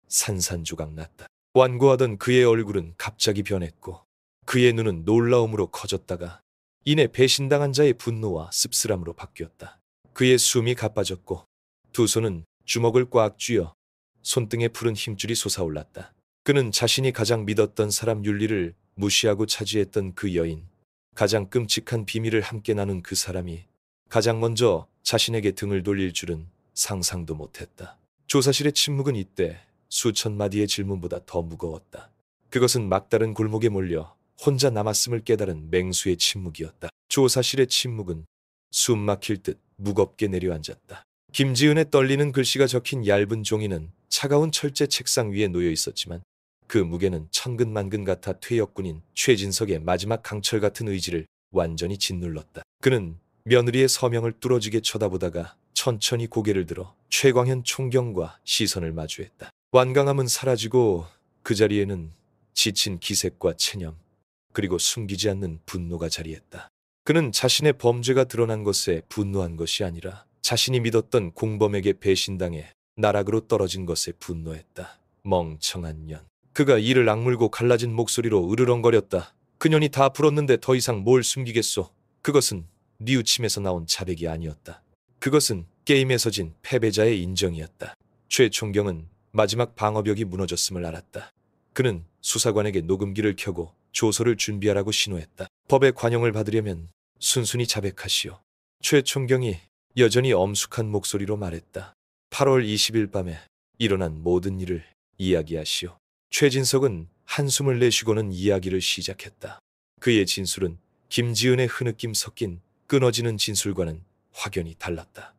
산산조각 났다. 완고하던 그의 얼굴은 갑자기 변했고 그의 눈은 놀라움으로 커졌다가 이내 배신당한 자의 분노와 씁쓸함으로 바뀌었다. 그의 숨이 가빠졌고 두 손은 주먹을 꽉 쥐어 손등에 푸른 힘줄이 솟아올랐다. 그는 자신이 가장 믿었던 사람 율리를 무시하고 차지했던 그 여인, 가장 끔찍한 비밀을 함께 나눈 그 사람이 가장 먼저 자신에게 등을 돌릴 줄은 상상도 못했다. 조사실의 침묵은 이때 수천 마디의 질문보다 더 무거웠다. 그것은 막다른 골목에 몰려 혼자 남았음을 깨달은 맹수의 침묵이었다. 조사실의 침묵은 숨 막힐 듯 무겁게 내려앉았다. 김지은의 떨리는 글씨가 적힌 얇은 종이는 차가운 철제 책상 위에 놓여 있었지만 그 무게는 천근만근 같아 퇴역군인 최진석의 마지막 강철 같은 의지를 완전히 짓눌렀다. 그는 며느리의 서명을 뚫어지게 쳐다보다가 천천히 고개를 들어 최광현 총경과 시선을 마주했다. 완강함은 사라지고 그 자리에는 지친 기색과 체념, 그리고 숨기지 않는 분노가 자리했다. 그는 자신의 범죄가 드러난 것에 분노한 것이 아니라 자신이 믿었던 공범에게 배신당해 나락으로 떨어진 것에 분노했다. 멍청한 년. 그가 이를 악물고 갈라진 목소리로 으르렁거렸다. 그년이 다 풀었는데 더 이상 뭘 숨기겠소. 그것은 뉘우침에서 나온 자백이 아니었다. 그것은 게임에서 진 패배자의 인정이었다. 최총경은 마지막 방어벽이 무너졌음을 알았다. 그는 수사관에게 녹음기를 켜고 조서를 준비하라고 신호했다. 법의 관용을 받으려면 순순히 자백하시오. 최총경이 여전히 엄숙한 목소리로 말했다. 8월 20일 밤에 일어난 모든 일을 이야기하시오. 최진석은 한숨을 내쉬고는 이야기를 시작했다. 그의 진술은 김지은의 흐느낌 섞인 끊어지는 진술과는 확연히 달랐다.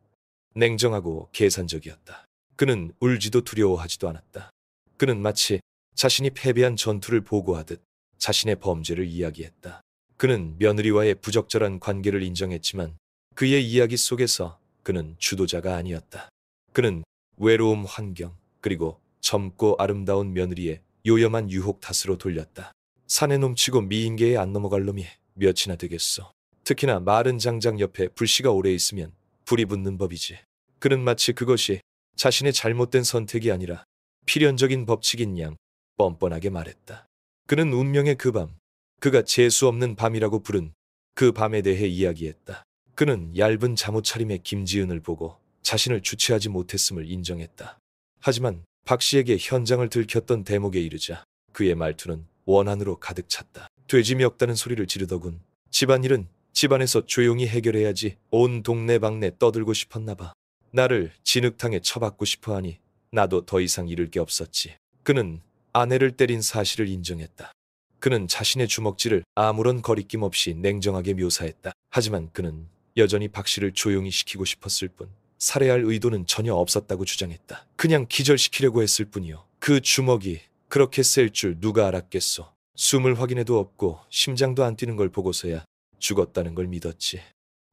냉정하고 계산적이었다. 그는 울지도 두려워하지도 않았다. 그는 마치 자신이 패배한 전투를 보고하듯 자신의 범죄를 이야기했다. 그는 며느리와의 부적절한 관계를 인정했지만 그의 이야기 속에서 그는 주도자가 아니었다. 그는 외로움, 환경, 그리고 젊고 아름다운 며느리의 요염한 유혹 탓으로 돌렸다. 산에 넘치고 미인계에 안 넘어갈 놈이 몇이나 되겠소. 특히나 마른 장작 옆에 불씨가 오래 있으면 불이 붙는 법이지. 그는 마치 그것이 자신의 잘못된 선택이 아니라 필연적인 법칙인 양 뻔뻔하게 말했다. 그는 운명의 그 밤, 그가 재수 없는 밤이라고 부른 그 밤에 대해 이야기했다. 그는 얇은 잠옷차림의 김지은을 보고 자신을 주체하지 못했음을 인정했다. 하지만 박 씨에게 현장을 들켰던 대목에 이르자 그의 말투는 원한으로 가득 찼다. 돼지 없다는 소리를 지르더군. 집안일은 집안에서 조용히 해결해야지 온 동네방네 떠들고 싶었나 봐. 나를 진흙탕에 처박고 싶어하니 나도 더 이상 잃을 게 없었지. 그는 아내를 때린 사실을 인정했다. 그는 자신의 주먹질을 아무런 거리낌 없이 냉정하게 묘사했다. 하지만 그는 여전히 박 씨를 조용히 시키고 싶었을 뿐 살해할 의도는 전혀 없었다고 주장했다. 그냥 기절시키려고 했을 뿐이요. 그 주먹이 그렇게 셀 줄 누가 알았겠소. 숨을 확인해도 없고 심장도 안 뛰는 걸 보고서야 죽었다는 걸 믿었지.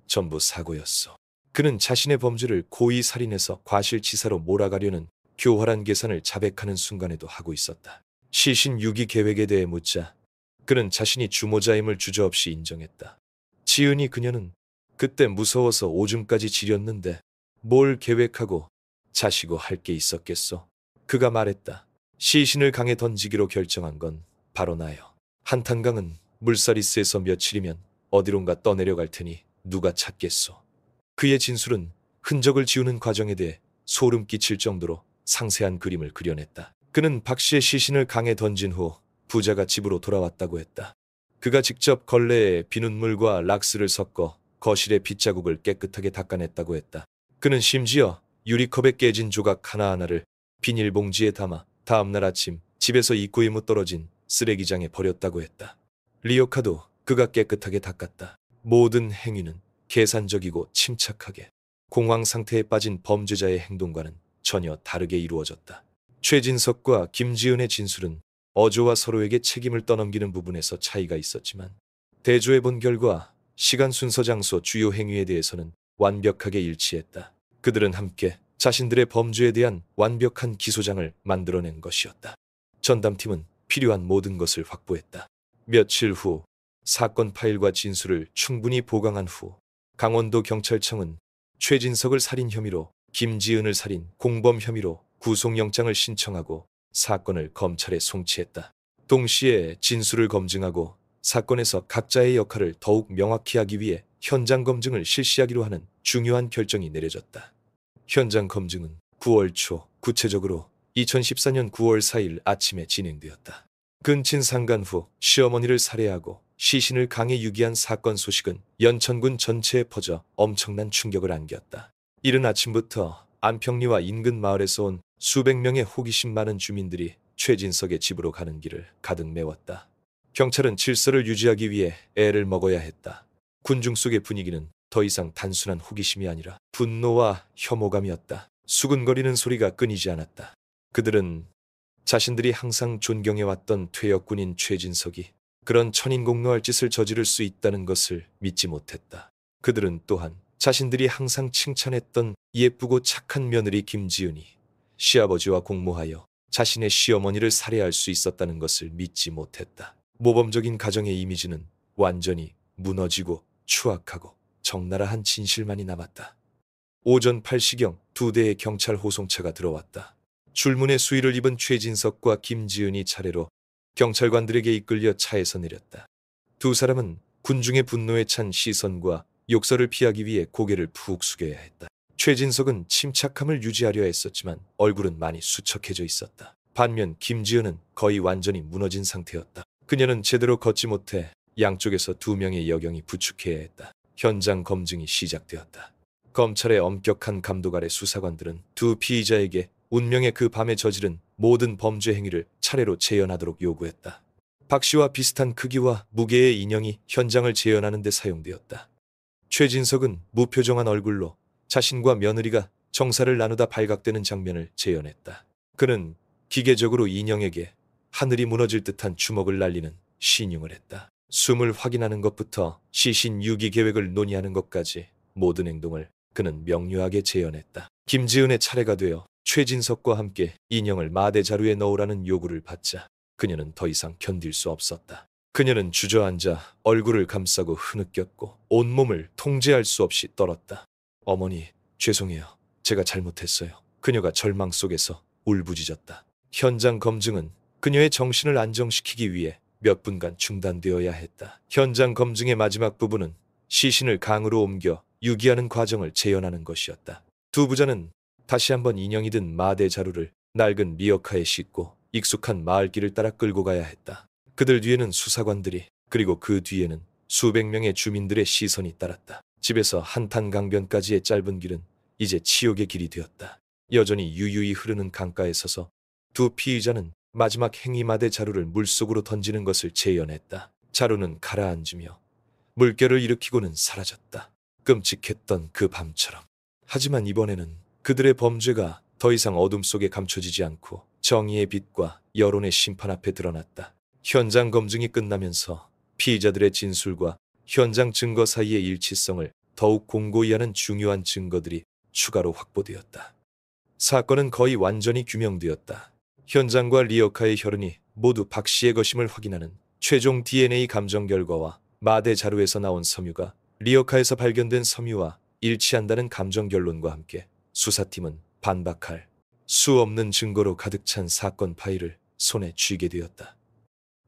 전부 사고였어. 그는 자신의 범죄를 고의 살인해서 과실치사로 몰아가려는 교활한 계산을 자백하는 순간에도 하고 있었다. 시신 유기 계획에 대해 묻자 그는 자신이 주모자임을 주저없이 인정했다. 지은이 그녀는 그때 무서워서 오줌까지 지렸는데 뭘 계획하고 자시고 할 게 있었겠소. 그가 말했다. 시신을 강에 던지기로 결정한 건 바로 나요. 한탄강은 물살이 세서 며칠이면 어디론가 떠내려갈 테니 누가 찾겠소. 그의 진술은 흔적을 지우는 과정에 대해 소름 끼칠 정도로 상세한 그림을 그려냈다. 그는 박 씨의 시신을 강에 던진 후 부자가 집으로 돌아왔다고 했다. 그가 직접 걸레에 비눗물과 락스를 섞어 거실의 빗자국을 깨끗하게 닦아냈다고 했다. 그는 심지어 유리컵에 깨진 조각 하나하나를 비닐봉지에 담아 다음날 아침 집에서 이꼬이무 떨어진 쓰레기장에 버렸다고 했다. 리어카도 그가 깨끗하게 닦았다. 모든 행위는 계산적이고 침착하게 공황 상태에 빠진 범죄자의 행동과는 전혀 다르게 이루어졌다. 최진석과 김지은의 진술은 어조와 서로에게 책임을 떠넘기는 부분에서 차이가 있었지만 대조해본 결과 시간, 순서, 장소, 주요 행위에 대해서는 완벽하게 일치했다. 그들은 함께 자신들의 범죄에 대한 완벽한 기소장을 만들어낸 것이었다. 전담팀은 필요한 모든 것을 확보했다. 며칠 후 사건 파일과 진술을 충분히 보강한 후 강원도 경찰청은 최진석을 살인 혐의로, 김지은을 살인, 공범 혐의로 구속영장을 신청하고 사건을 검찰에 송치했다. 동시에 진술을 검증하고 사건에서 각자의 역할을 더욱 명확히 하기 위해 현장 검증을 실시하기로 하는 중요한 결정이 내려졌다. 현장 검증은 9월 초, 구체적으로 2014년 9월 4일 아침에 진행되었다. 근친 상간 후 시어머니를 살해하고 시신을 강에 유기한 사건 소식은 연천군 전체에 퍼져 엄청난 충격을 안겼다. 이른 아침부터 안평리와 인근 마을에서 온 수백 명의 호기심 많은 주민들이 최진석의 집으로 가는 길을 가득 메웠다. 경찰은 질서를 유지하기 위해 애를 먹어야 했다. 군중 속의 분위기는 더 이상 단순한 호기심이 아니라 분노와 혐오감이었다. 수근거리는 소리가 끊이지 않았다. 그들은 자신들이 항상 존경해왔던 퇴역군인 최진석이 그런 천인공노할 짓을 저지를 수 있다는 것을 믿지 못했다. 그들은 또한 자신들이 항상 칭찬했던 예쁘고 착한 며느리 김지은이 시아버지와 공모하여 자신의 시어머니를 살해할 수 있었다는 것을 믿지 못했다. 모범적인 가정의 이미지는 완전히 무너지고 추악하고 적나라한 진실만이 남았다. 오전 8시경 2대의 경찰 호송차가 들어왔다. 줄무늬 수의를 입은 최진석과 김지은이 차례로 경찰관들에게 이끌려 차에서 내렸다. 두 사람은 군중의 분노에 찬 시선과 욕설을 피하기 위해 고개를 푹 숙여야 했다. 최진석은 침착함을 유지하려 했었지만 얼굴은 많이 수척해져 있었다. 반면 김지은은 거의 완전히 무너진 상태였다. 그녀는 제대로 걷지 못해 양쪽에서 두 명의 여경이 부축해야 했다. 현장 검증이 시작되었다. 검찰의 엄격한 감독 아래 수사관들은 두 피의자에게 운명의 그 밤에 저지른 모든 범죄 행위를 차례로 재현하도록 요구했다. 박 씨와 비슷한 크기와 무게의 인형이 현장을 재현하는 데 사용되었다. 최진석은 무표정한 얼굴로 자신과 며느리가 정사를 나누다 발각되는 장면을 재현했다. 그는 기계적으로 인형에게 하늘이 무너질 듯한 주먹을 날리는 신용을 했다. 숨을 확인하는 것부터 시신 유기 계획을 논의하는 것까지 모든 행동을 그는 명료하게 재현했다. 김지은의 차례가 되어 최진석과 함께 인형을 마대 자루에 넣으라는 요구를 받자 그녀는 더 이상 견딜 수 없었다. 그녀는 주저앉아 얼굴을 감싸고 흐느꼈고 온몸을 통제할 수 없이 떨었다. 어머니, 죄송해요. 제가 잘못했어요. 그녀가 절망 속에서 울부짖었다. 현장 검증은 그녀의 정신을 안정시키기 위해 몇 분간 중단되어야 했다. 현장 검증의 마지막 부분은 시신을 강으로 옮겨 유기하는 과정을 재현하는 것이었다. 두 부자는 다시 한번 인형이 든 마대 자루를 낡은 리어카에 싣고 익숙한 마을길을 따라 끌고 가야 했다. 그들 뒤에는 수사관들이, 그리고 그 뒤에는 수백 명의 주민들의 시선이 따랐다. 집에서 한탄강변까지의 짧은 길은 이제 치욕의 길이 되었다. 여전히 유유히 흐르는 강가에 서서 두 피의자는 마지막 행위마대 자루를 물속으로 던지는 것을 재현했다. 자루는 가라앉으며 물결을 일으키고는 사라졌다. 끔찍했던 그 밤처럼. 하지만 이번에는 그들의 범죄가 더 이상 어둠 속에 감춰지지 않고 정의의 빛과 여론의 심판 앞에 드러났다. 현장 검증이 끝나면서 피의자들의 진술과 현장 증거 사이의 일치성을 더욱 공고히 하는 중요한 증거들이 추가로 확보되었다. 사건은 거의 완전히 규명되었다. 현장과 리어카의 혈흔이 모두 박 씨의 것임을 확인하는 최종 DNA 감정 결과와 마대 자루에서 나온 섬유가 리어카에서 발견된 섬유와 일치한다는 감정 결론과 함께 수사팀은 반박할 수 없는 증거로 가득 찬 사건 파일을 손에 쥐게 되었다.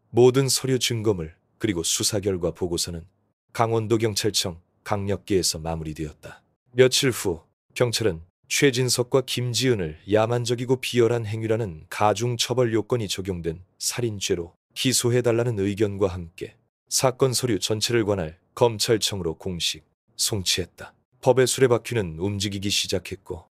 모든 서류 증거물 그리고 수사 결과 보고서는 강원도경찰청 강력계에서 마무리되었다. 며칠 후 경찰은 최진석과 김지은을 야만적이고 비열한 행위라는 가중처벌 요건이 적용된 살인죄로 기소해달라는 의견과 함께 사건 서류 전체를 관할 검찰청으로 공식 송치했다. 법의 수레바퀴는 움직이기 시작했고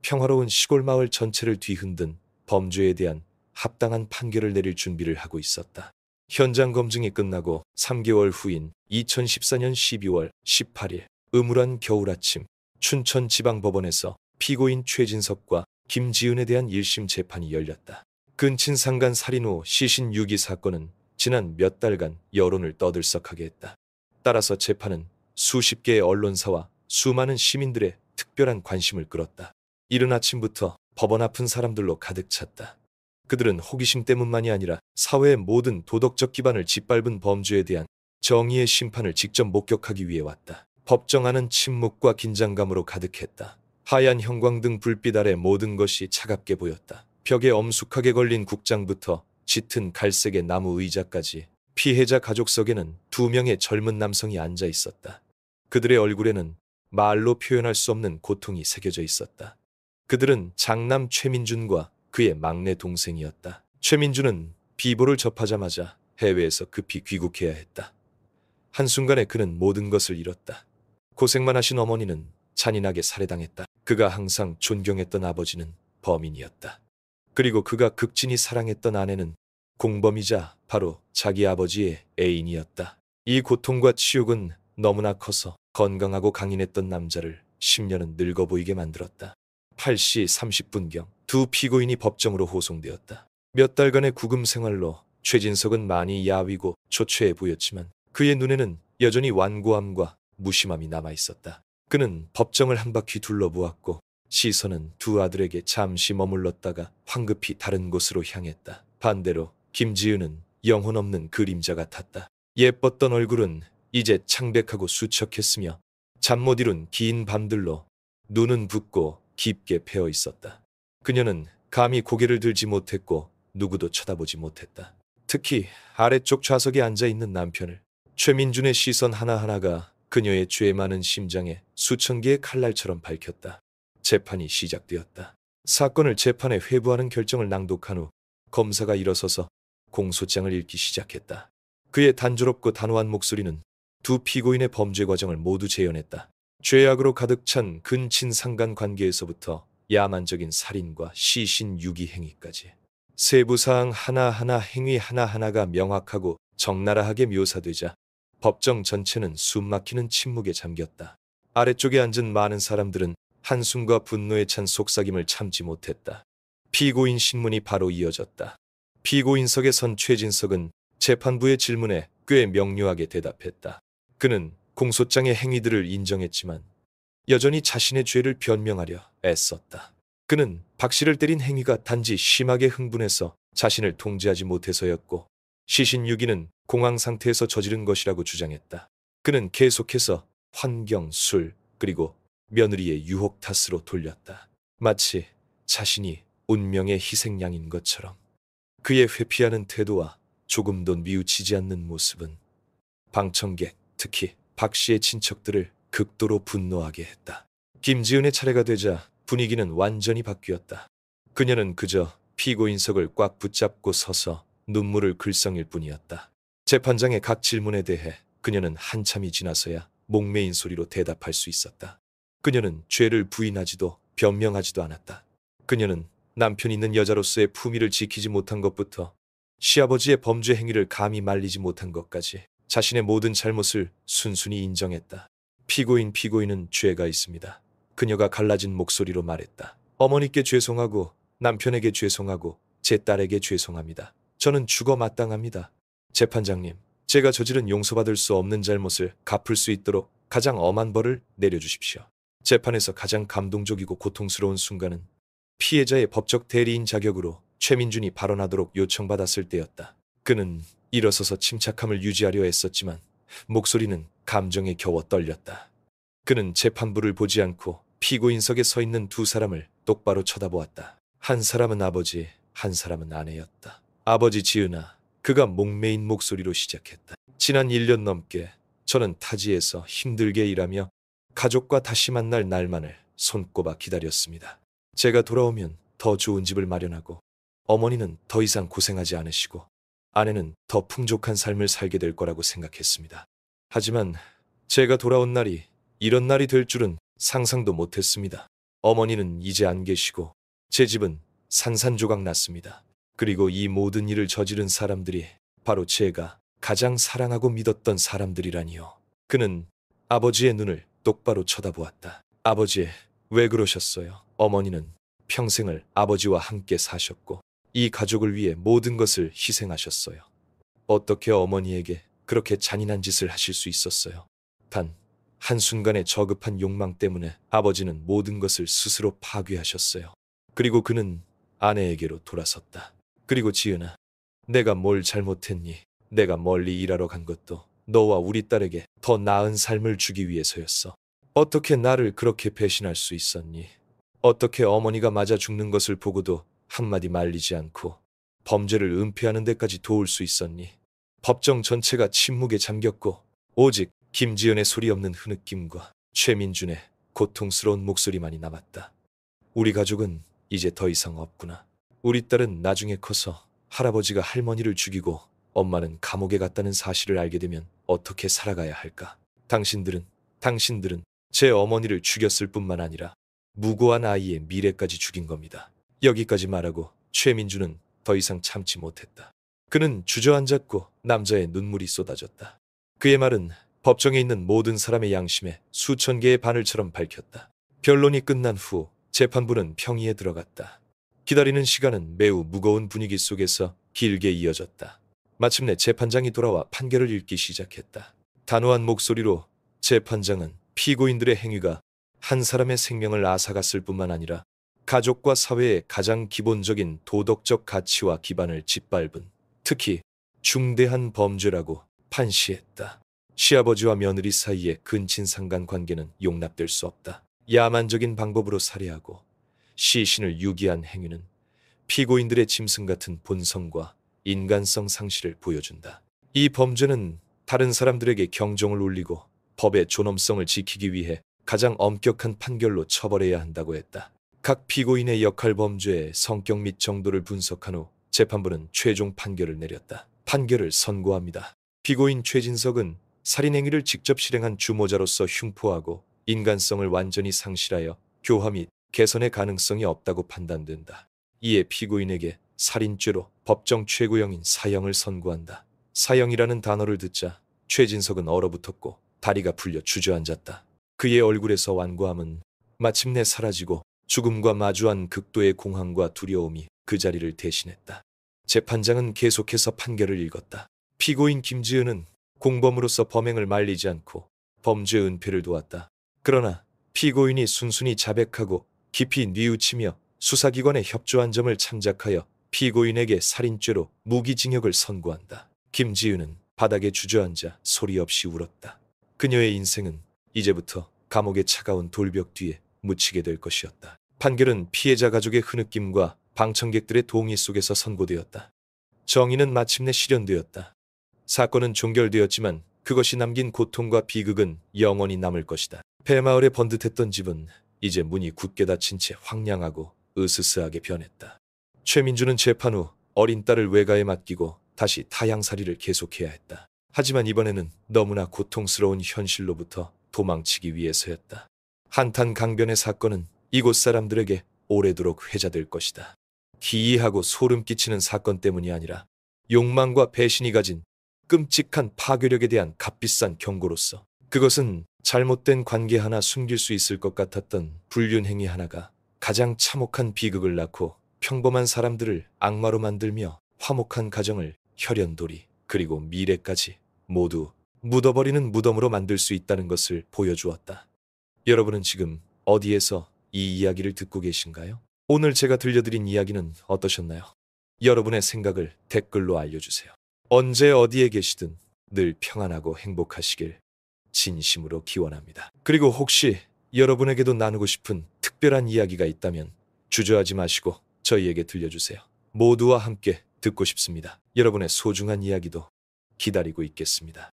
평화로운 시골 마을 전체를 뒤흔든 범죄에 대한 합당한 판결을 내릴 준비를 하고 있었다. 현장 검증이 끝나고 3개월 후인 2014년 12월 18일 음울한 겨울 아침 춘천지방법원에서 피고인 최진석과 김지은에 대한 1심 재판이 열렸다. 근친상간 살인 후 시신 유기 사건은 지난 몇 달간 여론을 떠들썩하게 했다. 따라서 재판은 수십 개의 언론사와 수많은 시민들의 특별한 관심을 끌었다. 이른 아침부터 법원 앞은 사람들로 가득 찼다. 그들은 호기심 때문만이 아니라 사회의 모든 도덕적 기반을 짓밟은 범죄에 대한 정의의 심판을 직접 목격하기 위해 왔다. 법정 안은 침묵과 긴장감으로 가득했다. 하얀 형광등 불빛 아래 모든 것이 차갑게 보였다. 벽에 엄숙하게 걸린 국장부터 짙은 갈색의 나무 의자까지 피해자 가족석에는 두 명의 젊은 남성이 앉아 있었다. 그들의 얼굴에는 말로 표현할 수 없는 고통이 새겨져 있었다. 그들은 장남 최민준과 그의 막내 동생이었다. 최민준은 비보를 접하자마자 해외에서 급히 귀국해야 했다. 한순간에 그는 모든 것을 잃었다. 고생만 하신 어머니는 잔인하게 살해당했다. 그가 항상 존경했던 아버지는 범인이었다. 그리고 그가 극진히 사랑했던 아내는 공범이자 바로 자기 아버지의 애인이었다. 이 고통과 치욕은 너무나 커서 건강하고 강인했던 남자를 10년은 늙어 보이게 만들었다. 8시 30분경 두 피고인이 법정으로 호송되었다. 몇 달간의 구금 생활로 최진석은 많이 야위고 초췌해 보였지만 그의 눈에는 여전히 완고함과 무심함이 남아있었다. 그는 법정을 한 바퀴 둘러보았고 시선은 두 아들에게 잠시 머물렀다가 황급히 다른 곳으로 향했다. 반대로 김지은은 영혼 없는 그림자 같았다. 예뻤던 얼굴은 이제 창백하고 수척했으며 잠 못 이룬 긴 밤들로 눈은 붓고 깊게 패어 있었다. 그녀는 감히 고개를 들지 못했고 누구도 쳐다보지 못했다. 특히 아래쪽 좌석에 앉아있는 남편을. 최민준의 시선 하나하나가 그녀의 죄 많은 심장에 수천 개의 칼날처럼 밝혔다. 재판이 시작되었다. 사건을 재판에 회부하는 결정을 낭독한 후 검사가 일어서서 공소장을 읽기 시작했다. 그의 단조롭고 단호한 목소리는 두 피고인의 범죄 과정을 모두 재현했다. 죄악으로 가득 찬 근친상간 관계에서부터 야만적인 살인과 시신 유기 행위까지 세부사항 하나하나 행위 하나하나가 명확하고 적나라하게 묘사되자 법정 전체는 숨막히는 침묵에 잠겼다. 아래쪽에 앉은 많은 사람들은 한숨과 분노에 찬 속삭임을 참지 못했다. 피고인 신문이 바로 이어졌다. 피고인석에 선 최진석은 재판부의 질문에 꽤 명료하게 대답했다. 그는 공소장의 행위들을 인정했지만 여전히 자신의 죄를 변명하려 애썼다. 그는 박 씨를 때린 행위가 단지 심하게 흥분해서 자신을 통제하지 못해서였고 시신 유기는 공황 상태에서 저지른 것이라고 주장했다. 그는 계속해서 환경, 술, 그리고 며느리의 유혹 탓으로 돌렸다. 마치 자신이 운명의 희생양인 것처럼. 그의 회피하는 태도와 조금도 뉘우치지 않는 모습은 방청객, 특히 박 씨의 친척들을 극도로 분노하게 했다. 김지은의 차례가 되자 분위기는 완전히 바뀌었다. 그녀는 그저 피고인석을 꽉 붙잡고 서서 눈물을 글썽일 뿐이었다. 재판장의 각 질문에 대해 그녀는 한참이 지나서야 목매인 소리로 대답할 수 있었다. 그녀는 죄를 부인하지도 변명하지도 않았다. 그녀는 남편 있는 여자로서의 품위를 지키지 못한 것부터 시아버지의 범죄 행위를 감히 말리지 못한 것까지 자신의 모든 잘못을 순순히 인정했다. 피고인은 죄가 있습니다. 그녀가 갈라진 목소리로 말했다. 어머니께 죄송하고 남편에게 죄송하고 제 딸에게 죄송합니다. 저는 죽어 마땅합니다. 재판장님, 제가 저지른 용서받을 수 없는 잘못을 갚을 수 있도록 가장 엄한 벌을 내려주십시오. 재판에서 가장 감동적이고 고통스러운 순간은 피해자의 법적 대리인 자격으로 최민준이 발언하도록 요청받았을 때였다. 그는 일어서서 침착함을 유지하려 애썼지만 목소리는 감정에 겨워 떨렸다. 그는 재판부를 보지 않고 피고인석에 서 있는 두 사람을 똑바로 쳐다보았다. 한 사람은 아버지, 한 사람은 아내였다. 아버지 지은아, 그가 목매인 목소리로 시작했다. 지난 1년 넘게 저는 타지에서 힘들게 일하며 가족과 다시 만날 날만을 손꼽아 기다렸습니다. 제가 돌아오면 더 좋은 집을 마련하고 어머니는 더 이상 고생하지 않으시고 아내는 더 풍족한 삶을 살게 될 거라고 생각했습니다. 하지만 제가 돌아온 날이 이런 날이 될 줄은 상상도 못했습니다. 어머니는 이제 안 계시고 제 집은 산산조각 났습니다. 그리고 이 모든 일을 저지른 사람들이 바로 제가 가장 사랑하고 믿었던 사람들이라니요. 그는 아버지의 눈을 똑바로 쳐다보았다. 아버지, 왜 그러셨어요? 어머니는 평생을 아버지와 함께 사셨고 이 가족을 위해 모든 것을 희생하셨어요. 어떻게 어머니에게 그렇게 잔인한 짓을 하실 수 있었어요? 단 한순간의 저급한 욕망 때문에 아버지는 모든 것을 스스로 파괴하셨어요. 그리고 그는 아내에게로 돌아섰다. 그리고 지은아, 내가 뭘 잘못했니? 내가 멀리 일하러 간 것도 너와 우리 딸에게 더 나은 삶을 주기 위해서였어. 어떻게 나를 그렇게 배신할 수 있었니? 어떻게 어머니가 맞아 죽는 것을 보고도 한마디 말리지 않고 범죄를 은폐하는 데까지 도울 수 있었니? 법정 전체가 침묵에 잠겼고 오직 김지연의 소리 없는 흐느낌과 최민준의 고통스러운 목소리만이 남았다. 우리 가족은 이제 더 이상 없구나. 우리 딸은 나중에 커서 할아버지가 할머니를 죽이고 엄마는 감옥에 갔다는 사실을 알게 되면 어떻게 살아가야 할까? 당신들은 제 어머니를 죽였을 뿐만 아니라 무고한 아이의 미래까지 죽인 겁니다. 여기까지 말하고 최민준은 더 이상 참지 못했다. 그는 주저앉았고 남자의 눈물이 쏟아졌다. 그의 말은 법정에 있는 모든 사람의 양심에 수천 개의 바늘처럼 밝혔다. 변론이 끝난 후 재판부는 평의에 들어갔다. 기다리는 시간은 매우 무거운 분위기 속에서 길게 이어졌다. 마침내 재판장이 돌아와 판결을 읽기 시작했다. 단호한 목소리로 재판장은 피고인들의 행위가 한 사람의 생명을 앗아갔을 뿐만 아니라 가족과 사회의 가장 기본적인 도덕적 가치와 기반을 짓밟은 특히 중대한 범죄라고 판시했다. 시아버지와 며느리 사이의 근친상간 관계는 용납될 수 없다. 야만적인 방법으로 살해하고 시신을 유기한 행위는 피고인들의 짐승 같은 본성과 인간성 상실을 보여준다. 이 범죄는 다른 사람들에게 경종을 울리고 법의 존엄성을 지키기 위해 가장 엄격한 판결로 처벌해야 한다고 했다. 각 피고인의 역할, 범죄의 성격 및 정도를 분석한 후 재판부는 최종 판결을 내렸다. 판결을 선고합니다. 피고인 최진석은 살인 행위를 직접 실행한 주모자로서 흉포하고 인간성을 완전히 상실하여 교화 및 개선의 가능성이 없다고 판단된다. 이에 피고인에게 살인죄로 법정 최고형인 사형을 선고한다. 사형이라는 단어를 듣자 최진석은 얼어붙었고 다리가 풀려 주저앉았다. 그의 얼굴에서 완고함은 마침내 사라지고 죽음과 마주한 극도의 공황과 두려움이 그 자리를 대신했다. 재판장은 계속해서 판결을 읽었다. 피고인 김지은은 공범으로서 범행을 말리지 않고 범죄 은폐를 도왔다. 그러나 피고인이 순순히 자백하고 깊이 뉘우치며 수사기관에 협조한 점을 참작하여 피고인에게 살인죄로 무기징역을 선고한다. 김지은은 바닥에 주저앉아 소리 없이 울었다. 그녀의 인생은 이제부터 감옥의 차가운 돌벽 뒤에 묻히게 될 것이었다. 판결은 피해자 가족의 흐느낌과 방청객들의 동의 속에서 선고되었다. 정의는 마침내 실현되었다. 사건은 종결되었지만 그것이 남긴 고통과 비극은 영원히 남을 것이다. 폐마을에 번듯했던 집은 이제 문이 굳게 닫힌 채 황량하고 으스스하게 변했다. 최민주는 재판 후 어린 딸을 외가에 맡기고 다시 타향살이를 계속해야 했다. 하지만 이번에는 너무나 고통스러운 현실로부터 도망치기 위해서였다. 한탄 강변의 사건은 이곳 사람들에게 오래도록 회자될 것이다. 기이하고 소름 끼치는 사건 때문이 아니라 욕망과 배신이 가진 끔찍한 파괴력에 대한 값비싼 경고로서, 그것은 잘못된 관계 하나 숨길 수 있을 것 같았던 불륜 행위 하나가 가장 참혹한 비극을 낳고 평범한 사람들을 악마로 만들며 화목한 가정을 혈연돌이 그리고 미래까지 모두 묻어버리는 무덤으로 만들 수 있다는 것을 보여주었다. 여러분은 지금 어디에서 이 이야기를 듣고 계신가요? 오늘 제가 들려드린 이야기는 어떠셨나요? 여러분의 생각을 댓글로 알려주세요. 언제 어디에 계시든 늘 평안하고 행복하시길 진심으로 기원합니다. 그리고 혹시 여러분에게도 나누고 싶은 특별한 이야기가 있다면 주저하지 마시고 저희에게 들려주세요. 모두와 함께 듣고 싶습니다. 여러분의 소중한 이야기도 기다리고 있겠습니다.